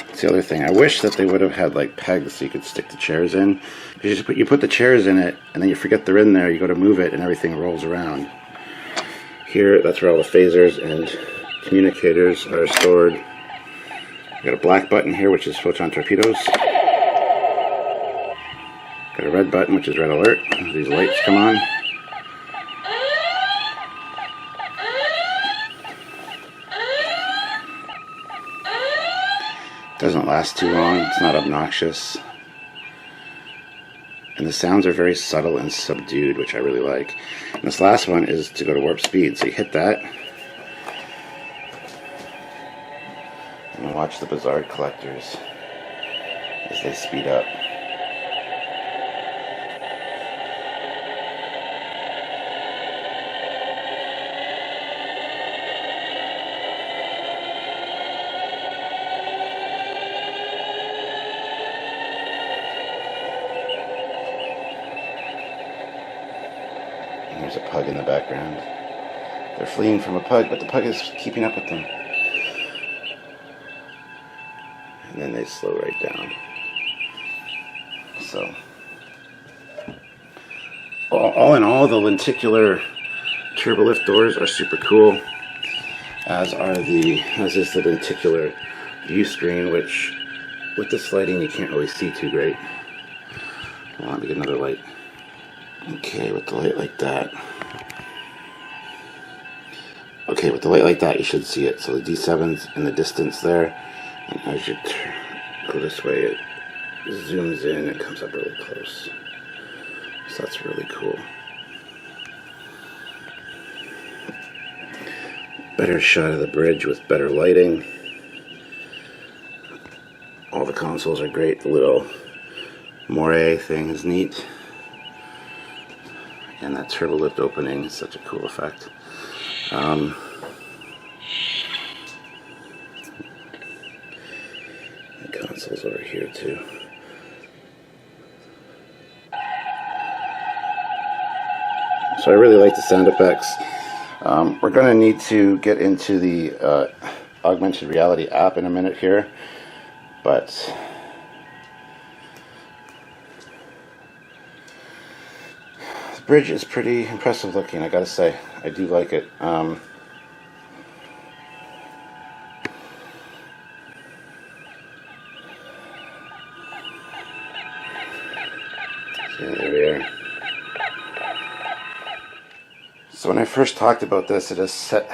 That's the other thing. I wish that they would have had like pegs so you could stick the chairs in. You put the chairs in it, and then you forget they're in there. You go to move it, and everything rolls around. Here, that's where all the phasers and communicators are stored. Got a black button here, which is photon torpedoes. Got a red button, which is red alert. These lights come on. Doesn't last too long. It's not obnoxious. And the sounds are very subtle and subdued, which I really like. And this last one is to go to warp speed. So you hit that. And watch the Bizarre collectors as they speed up. And there's a pug in the background. They're fleeing from a pug, but the pug is keeping up with them. And then they slow right down. So, all in all, the lenticular turbolift doors are super cool, as is the lenticular view screen, which with this lighting you can't really see too great. Well, let me get another light. Okay, with the light like that. Okay, with the light like that you should see it. So the D7's in the distance there. And as you go this way, it zooms in and comes up really close. So that's really cool. Better shot of the bridge with better lighting. All the consoles are great. The little moire thing is neat. And that turbo lift opening is such a cool effect. The console's over here too. So I really like the sound effects. We're going to need to get into the augmented reality app in a minute here, but the bridge is pretty impressive looking, I gotta say. I do like it. So there we are. So when I first talked about this, it said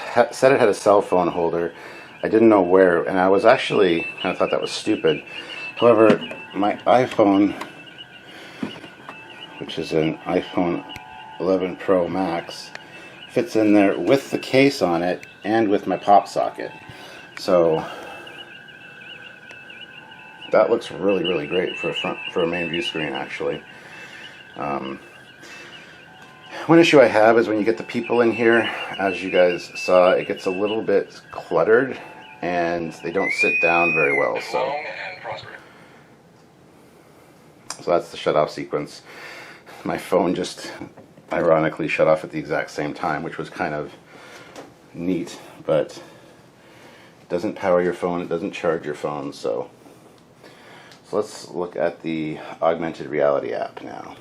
it had a cell phone holder. I didn't know where, and I was actually kind of thought that was stupid. However, my iPhone, which is an iPhone 11 Pro Max, fits in there with the case on it and with my pop socket. So that looks really, really great for a main view screen, actually. One issue I have is when you get the people in here, as you guys saw, it gets a little bit cluttered and they don't sit down very well. So that's the shut off sequence. My phone just ironically shut off at the exact same time, which was kind of neat, but it doesn't power your phone, it doesn't charge your phone. So let's look at the augmented reality app now.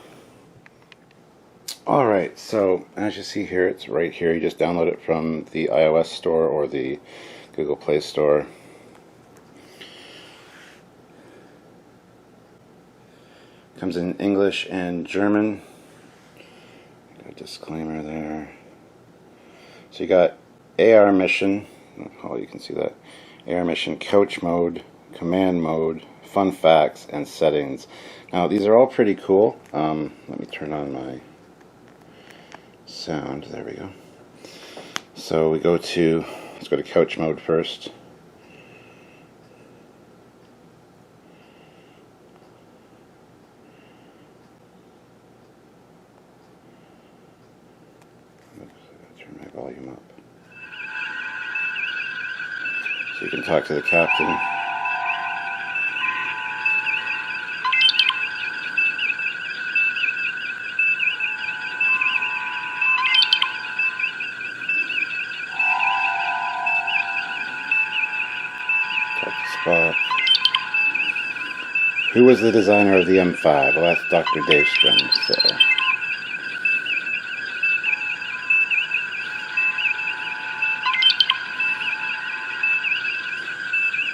Alright, so as you see here, it's right here. You just download it from the iOS store or the Google Play Store. Comes in English and German. Got a disclaimer there. So you got AR mission. Oh, you can see that. AR mission, couch mode, command mode, fun facts, and settings. Now these are all pretty cool. Let me turn on my sound. There we go. So let's go to couch mode first. Oops, I gotta turn my volume up. So you can talk to the captain. Spot. Who was the designer of the M5? Well, that's Dr. Daystrom, so.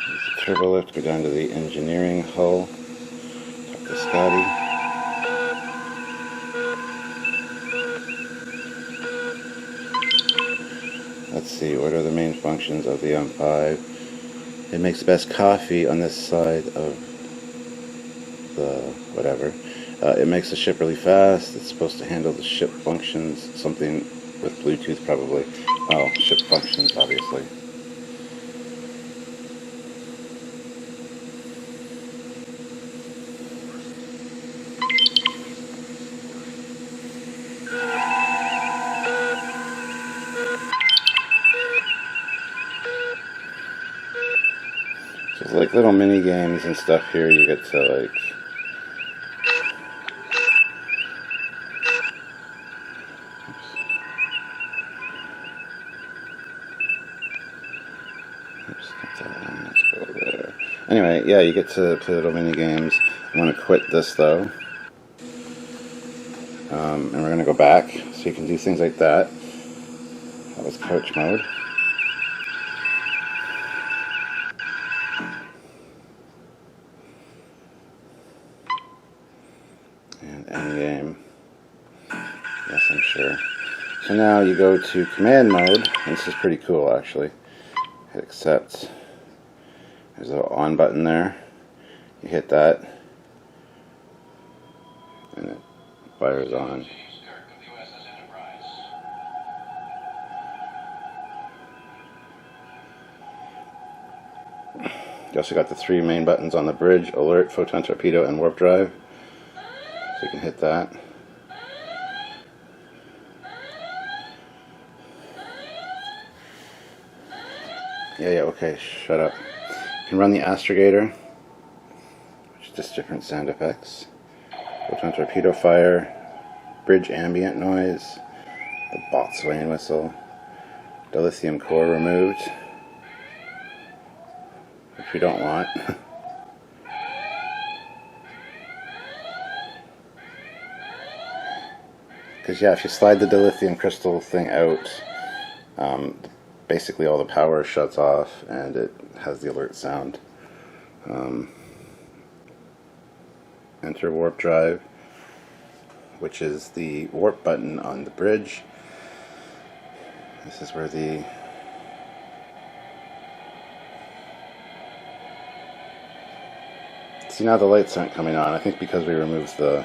There's the turbo lift, go down to the engineering hull. Talk to Scotty. Let's see, what are the main functions of the M5? It makes the best coffee on this side of the whatever. It makes the ship really fast. It's supposed to handle the ship functions. Something with Bluetooth probably. Oh, ship functions obviously. So like little mini games and stuff here. You get to like let's go there. Anyway, yeah, you get to play little mini games. I'm going to quit this though. And we're going to go back so you can do things like that. That was coach mode. And end game. Yes, I'm sure. So now you go to command mode. And this is pretty cool actually. Hit accept. There's a little on button there. You hit that. And it fires on. You also got the three main buttons on the bridge: alert, photon torpedo, and warp drive. So you can hit that. Yeah, okay, shut up. You can run the astrogator, which is just different sound effects. Photon torpedo fire, bridge ambient noise, the boatswain whistle, dilithium core removed, which we don't want. Because yeah, if you slide the dilithium crystal thing out, basically all the power shuts off and it has the alert sound. Enter warp drive, which is the warp button on the bridge. This is where the see, now the lights aren't coming on. I think because we removed the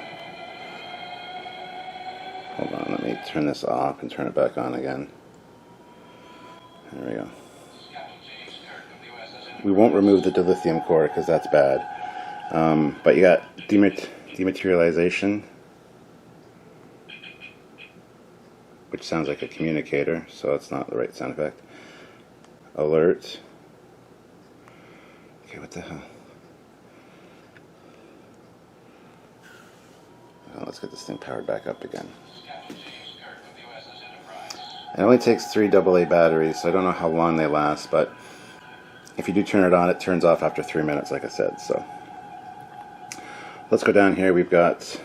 hold on, let me turn this off and turn it back on again. There we go. We won't remove the dilithium core because that's bad. But you got dematerialization, which sounds like a communicator, so it's not the right sound effect. Alert. Okay, what the hell? Oh, let's get this thing powered back up again. James Kirk of the USS Enterprise. It only takes 3 AA batteries, so I don't know how long they last, but if you do turn it on, it turns off after 3 minutes, like I said. So let's go down here. We've got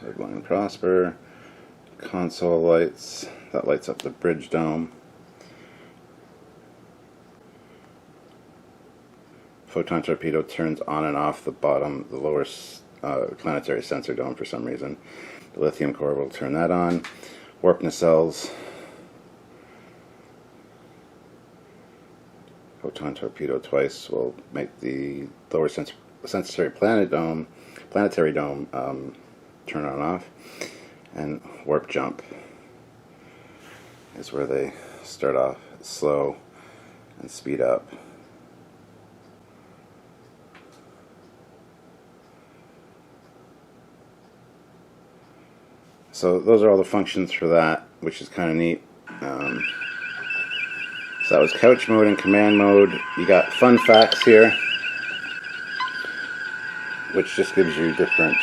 Live Long and Prosper, console lights. That lights up the bridge dome. Photon torpedo turns on and off the bottom, the lower planetary sensor dome for some reason. The lithium core will turn that on. Warp nacelles. Photon torpedo twice will make the lower sensory planetary dome turn on and off. And warp jump is where they start off slow and speed up. So those are all the functions for that, which is kind of neat. So that was couch mode and command mode. You got fun facts here, which just gives you different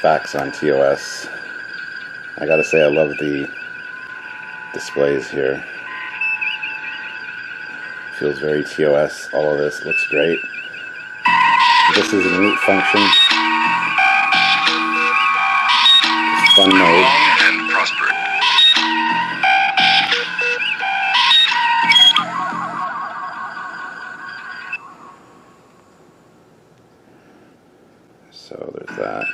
facts on TOS. I gotta say, I love the displays here. Feels very TOS. All of this looks great. This is a neat function. Fun mode. Long and prosper. So there's that.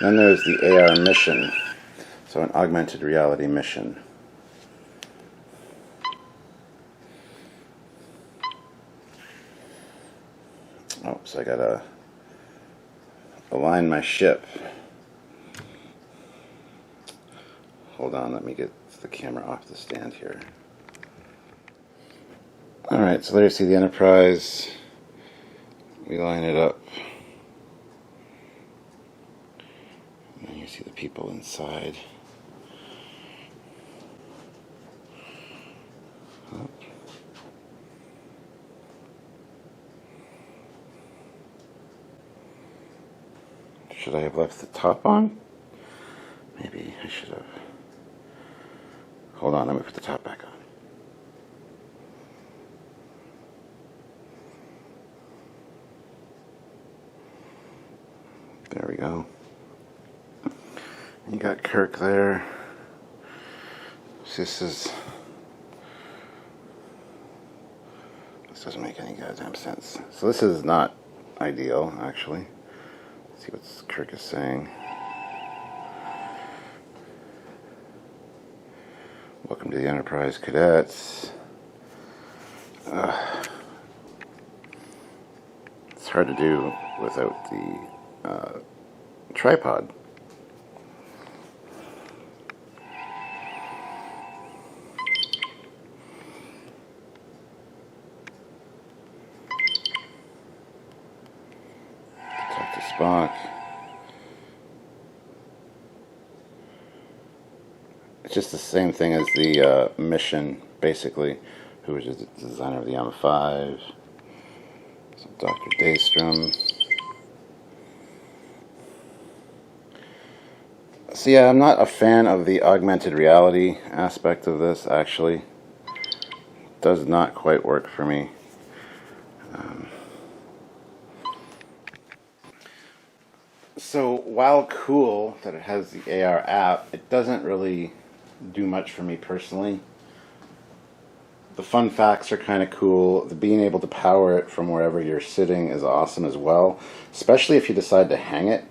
Then there's the AR mission. So an augmented reality mission. Oh, so I gotta align my ship. Hold on, let me get the camera off the stand here. Alright, so there you see the Enterprise. We line it up. And then you see the people inside. Oh. Should I have left the top on? Maybe I should have. Hold on, let me put the top back on. There we go. You got Kirk there. This doesn't make any goddamn sense. So this is not ideal, actually. Let's see what Kirk is saying. Welcome to the Enterprise, cadets. It's hard to do without the tripod. Talk to Spock. It's just the same thing as the mission, basically. Who was the designer of the M5? So Dr. Daystrom. So yeah, I'm not a fan of the augmented reality aspect of this, actually. It does not quite work for me. So while cool that it has the AR app, it doesn't really do much for me personally. The fun facts are kind of cool. The being able to power it from wherever you're sitting is awesome as well, especially if you decide to hang it,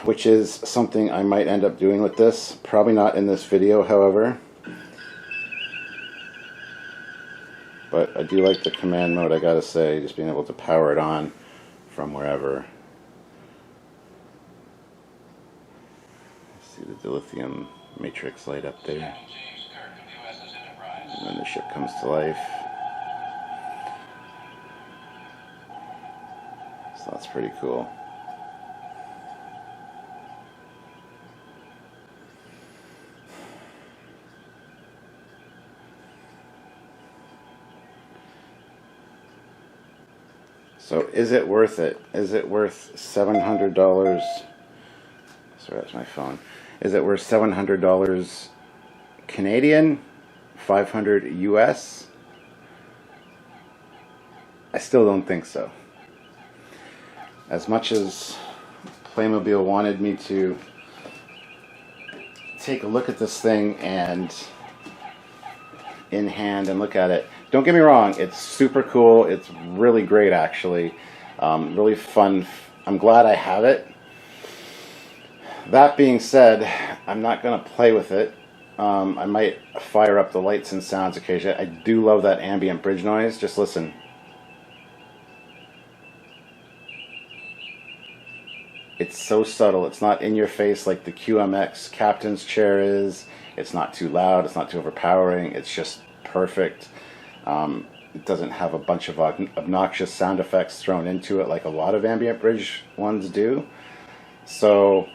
which is something I might end up doing with this. Probably not in this video, however. But I do like the command mode, I gotta say, just being able to power it on from wherever. See the dilithium matrix light up there. Captain James Kirk of the USS Enterprise. And then the ship comes to life. So that's pretty cool. So is it worth it? Is it worth $700? sorry, that's my phone, is that we're $700 Canadian, 500 US. I still don't think so. As much as Playmobil wanted me to take a look at this thing and in hand and look at it, don't get me wrong, it's super cool. It's really great, actually. Really fun. I'm glad I have it. That being said, I'm not going to play with it. I might fire up the lights and sounds occasionally. I do love that ambient bridge noise. Just listen. It's so subtle. It's not in your face like the QMX captain's chair is. It's not too loud. It's not too overpowering. It's just perfect. It doesn't have a bunch of obnoxious sound effects thrown into it like a lot of ambient bridge ones do. So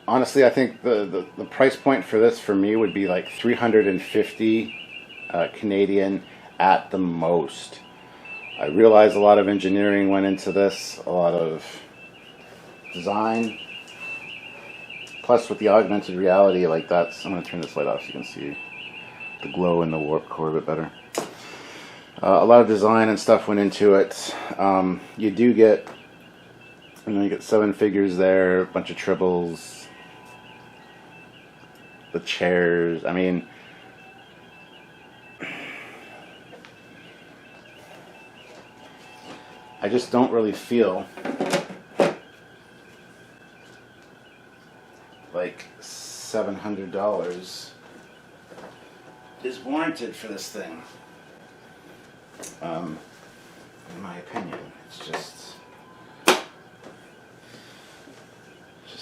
honestly, I think the price point for this for me would be like $350 Canadian at the most. I realize a lot of engineering went into this, a lot of design. Plus with the augmented reality, like that's, I'm going to turn this light off so you can see the glow in the warp core a bit better. A lot of design and stuff went into it. You do get, you get 7 figures there, a bunch of tribbles, the chairs. I mean, I just don't really feel like $700 is warranted for this thing. In my opinion, it's just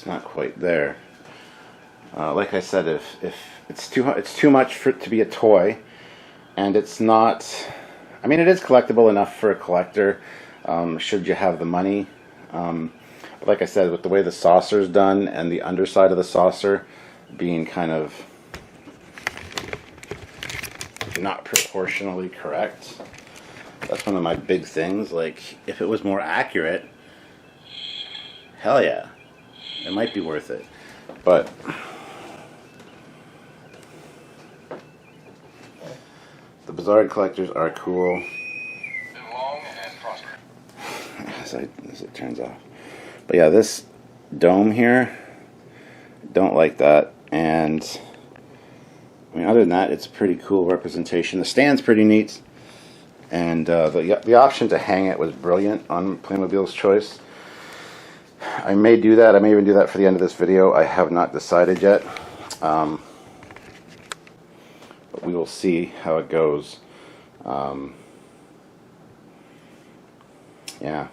not quite there. Like I said, if it's too much for it to be a toy, and it's not. I mean, it is collectible enough for a collector. Should you have the money. But like I said, with the way the saucer is done and the underside of the saucer being kind of not proportionally correct, that's one of my big things. Like, if it was more accurate, hell yeah, it might be worth it. But the Bizarre collectors are cool. Live long and prosper. As it turns off. But yeah, this dome here, don't like that. And I mean, other than that, it's a pretty cool representation. The stand's pretty neat, and the option to hang it was brilliant on Playmobil's choice. I may do that. I may even do that for the end of this video. I have not decided yet, but we will see how it goes. Yeah.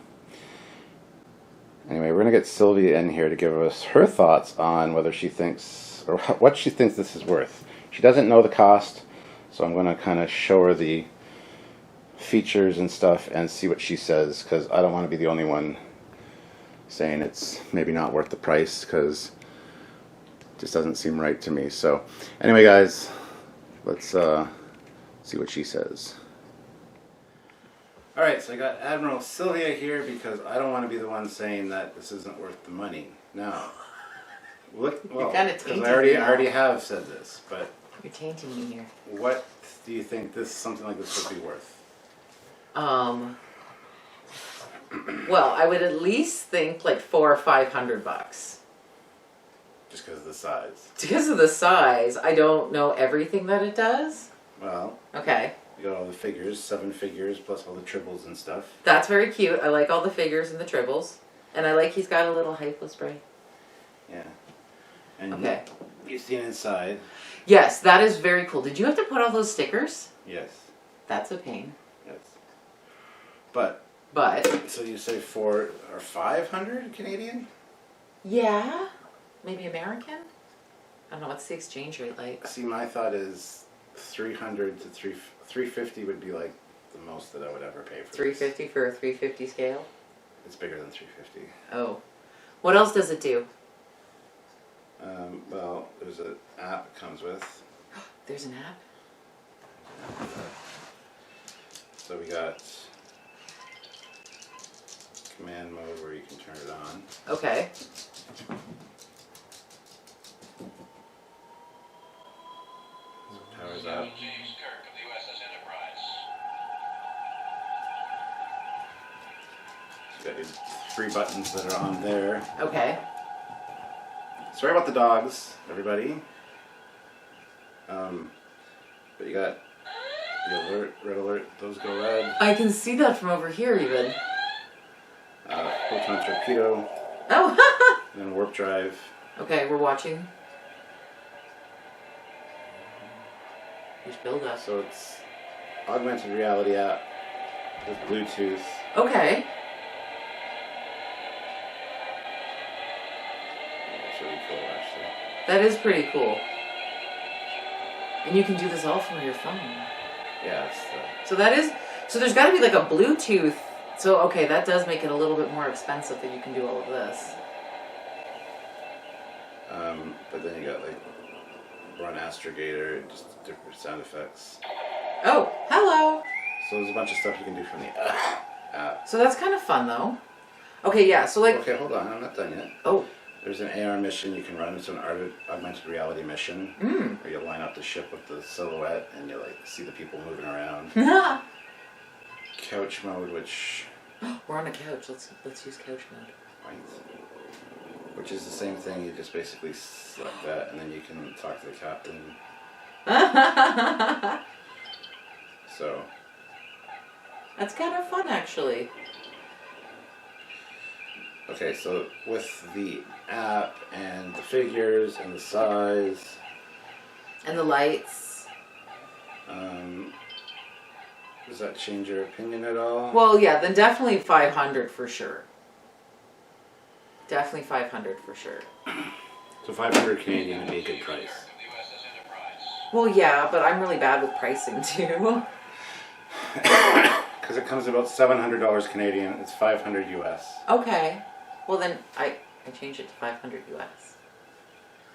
Anyway, we're going to get Sylvia in here to give us her thoughts on whether she thinks, or what she thinks this is worth. She doesn't know the cost, so I'm going to kind of show her the features and stuff and see what she says, because I don't want to be the only one saying it's maybe not worth the price, because it just doesn't seem right to me. So anyway, guys, let's see what she says. Alright, so I got Admiral Sylvia here because I don't want to be the one saying that this isn't worth the money. No. Look, well, You're kinda because tainting I me now. already have said this, but You're tainting me here. what do you think something like this would be worth? Well, I would at least think like $400 or $500. Just because of the size. Because of the size, I don't know everything that it does. Well, Okay. you got all the figures, 7 figures, plus all the tribbles and stuff. That's very cute. I like all the figures and the tribbles. And I like he's got a little hypo spray. Yeah. And Okay. you see it inside. Yes, that is very cool. Did you have to put all those stickers? Yes. That's a pain. Yes. But, But, so you say 400 or 500 Canadian? yeah. Maybe American? I don't know. What's the exchange rate like? See, my thought is 300 to 350 would be like the most that I would ever pay for this. $350 for a 350 scale? It's bigger than 350. Oh. What else does it do? Well, there's an app it comes with. There's an app? So we got command mode where you can turn it on. Okay. Powers up. Captain James Kirk of the USS Enterprise. You got your 3 buttons that are on there. Okay. Sorry about the dogs, everybody. But you got the alert, red alert, those go red. I can see that from over here even. Photon torpedo, Oh. and then warp drive. Okay, we're watching. Who's build us? So it's augmented reality app with Bluetooth. Okay. It's really cool, actually. That is pretty cool. And you can do this all from your phone. Yeah, it's the... So that is, so there's got to be like a Bluetooth. So okay, that does make it a little bit more expensive that you can do all of this. But then you got like run astrogator, just different sound effects. Oh, hello. So there's a bunch of stuff you can do from the app. So that's kind of fun though. Okay, yeah. So like, Okay, hold on, I'm not done yet. oh, There's an AR mission you can run. It's an augmented reality mission where you line up the ship with the silhouette and you like see the people moving around. Couch mode, which we're on a couch. Let's use couch mode. right, which is the same thing. You just basically select that and then you can talk to the captain. So That's kind of fun actually. okay, so with the app and the figures and the size, And the lights. does that change your opinion at all? Well, yeah, then definitely 500 for sure. Definitely 500 for sure. So 500 Canadian would be a good price. Of the USS Enterprise. Well, yeah, but I'm really bad with pricing too. Because it comes to about $700 Canadian. It's 500 US. Okay. Well, then I change it to 500 US.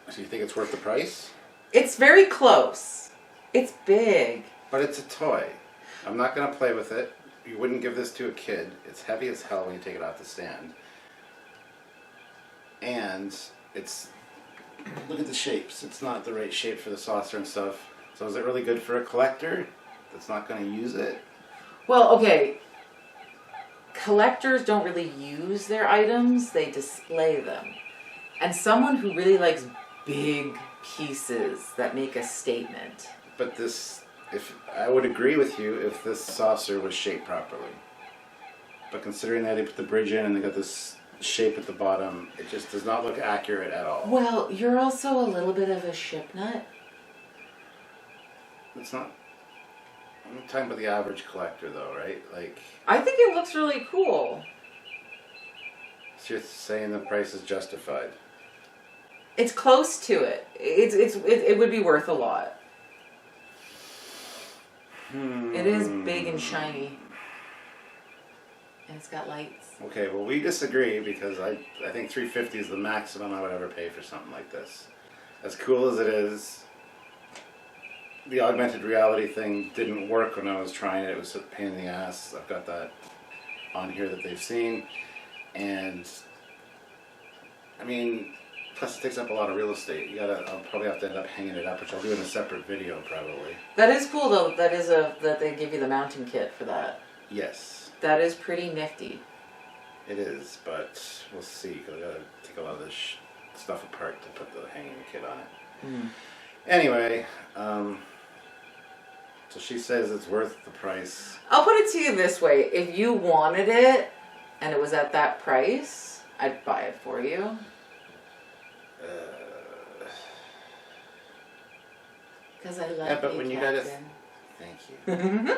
So you think it's worth the price? It's very close. It's big. But it's a toy. I'm not going to play with it. You wouldn't give this to a kid. It's heavy as hell when you take it off the stand. And it's... Look at the shapes. It's not the right shape for the saucer and stuff. So is it really good for a collector that's not going to use it? Well, okay. Collectors don't really use their items, they display them. And someone who really likes big pieces that make a statement. But this... If I would agree with you if this saucer was shaped properly. But considering that they put the bridge in and they got this shape at the bottom, it just does not look accurate at all. Well, you're also a little bit of a ship nut. It's not... I'm talking about the average collector though, right? Like, I think it looks really cool. so you're saying the price is justified. It's close to it. It would be worth a lot. It is big and shiny. And it's got lights. Okay, well we disagree because I think $350 is the maximum I would ever pay for something like this. As cool as it is, the augmented reality thing didn't work when I was trying it. It was a pain in the ass. I've got that on here that they've seen. And, I mean, plus it takes up a lot of real estate. I'll probably have to end up hanging it up, which I'll do in a separate video probably. That is cool though. That they give you the mounting kit for that. Yes, That is pretty nifty. it is, but we'll see. 'Cause I gotta take a lot of this stuff apart to put the hanging kit on it. Anyway, so she says it's worth the price. I'll put it to you this way. If you wanted it and it was at that price, I'd buy it for you. Because I love Yeah, but you, when you got Captain. Thank you.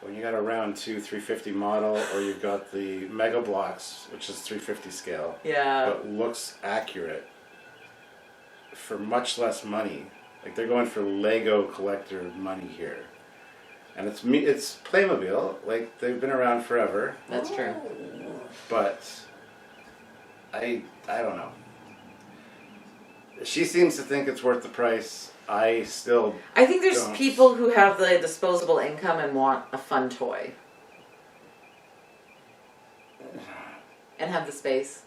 When you got a round 2 350 model, or you've got the Mega Blocks, which is 350 scale, Yeah. but looks accurate for much less money. Like they're going for Lego collector money here, and it's Playmobil. Like they've been around forever, That's true. but I don't know. She seems to think it's worth the price. I still I think there's don't. people who have the disposable income and want a fun toy. And have the space.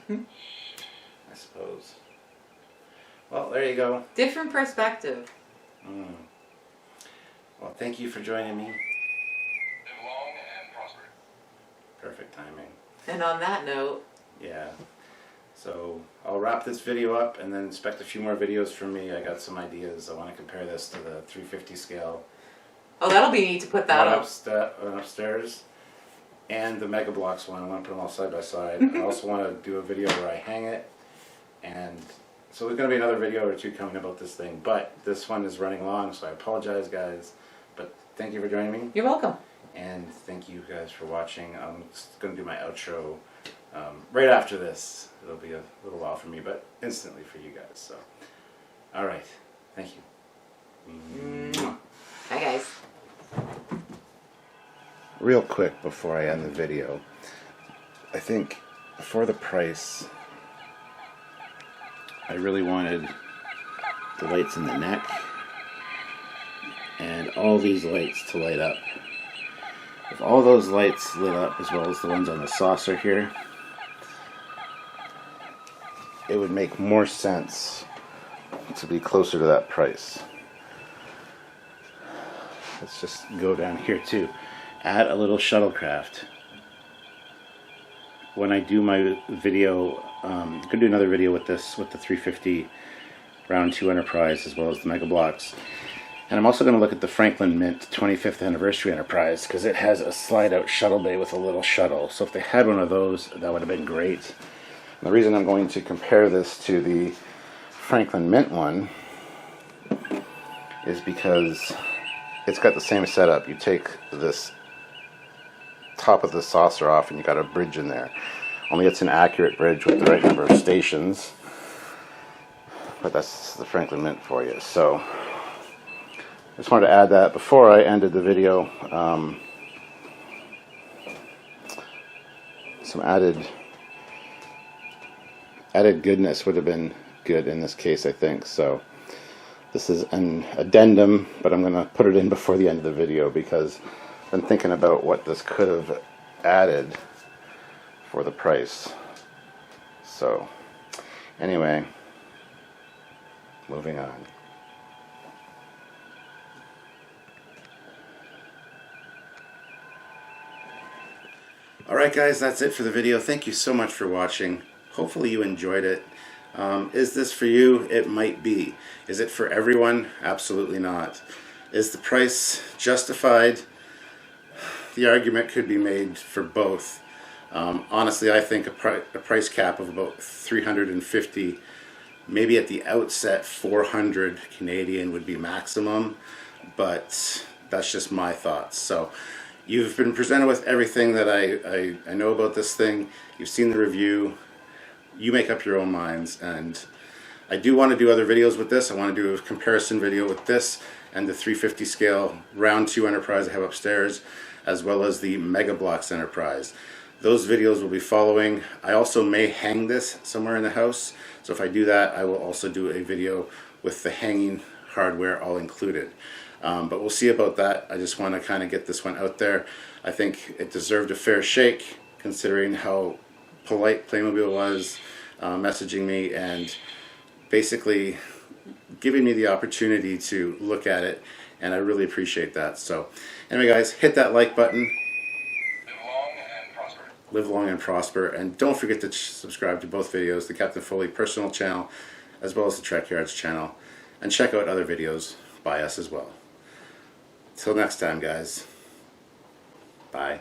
I suppose. Well, there you go. Different perspective. Well, thank you for joining me. Live long and prosper. Perfect timing. And on that note, Yeah. So I'll wrap this video up and then expect a few more videos from me. I got some ideas. I want to compare this to the 350 scale. oh, that'll be neat to put that up. One upstairs and the Mega Blocks one. I want to put them all side by side. I also want to do a video where I hang it. And so there's going to be another video or two coming about this thing. But this one is running long, so I apologize, guys. But thank you for joining me. You're welcome. And thank you guys for watching. I'm just going to do my outro right after this. It'll be a little while for me, but instantly for you guys. So, all right. Thank you. Hi, guys. Real quick before I end the video, I think for the price, I really wanted the lights in the neck and all these lights to light up. If all those lights lit up as well as the ones on the saucer here, it would make more sense to be closer to that price. Let's just go down here too. Add a little shuttlecraft. When I do my video, I'm going to do another video with this, with the 350 Round 2 Enterprise as well as the Mega Blocks. And I'm also going to look at the Franklin Mint 25th Anniversary Enterprise because it has a slide-out shuttle bay with a little shuttle. So if they had one of those, that would have been great. And the reason I'm going to compare this to the Franklin Mint one is because it's got the same setup. You take this top of the saucer off and you got a bridge in there. Only it's an accurate bridge with the right number of stations. But that's the Franklin Mint for you. So I just wanted to add that before I ended the video. Some added goodness would have been good in this case, I think. So this is an addendum, but I'm going to put it in before the end of the video because I've been thinking about what this could have added for the price. So anyway, moving on. Alright guys, that's it for the video. Thank you so much for watching. Hopefully you enjoyed it. Is this for you? It might be. Is it for everyone? Absolutely not. Is the price justified? The argument could be made for both. Honestly, I think a price cap of about $350, maybe at the outset 400 Canadian would be maximum, but that's just my thoughts. So you've been presented with everything that I know about this thing. You've seen the review. You make up your own minds, and I do want to do other videos with this. I want to do a comparison video with this and the 350 scale Round 2 Enterprise I have upstairs, as well as the Mega Blocks Enterprise. Those videos will be following. I also may hang this somewhere in the house, so if I do that, I will also do a video with the hanging hardware all included. But we'll see about that. I just want to kind of get this one out there. I think it deserved a fair shake, considering how polite Playmobil was messaging me and basically giving me the opportunity to look at it, and I really appreciate that. So anyway guys, hit that like button. Live long and prosper. Live long and prosper, and don't forget to subscribe to both videos, the Captain Foley personal channel as well as the Trekyards channel, and check out other videos by us as well. Till next time guys, bye.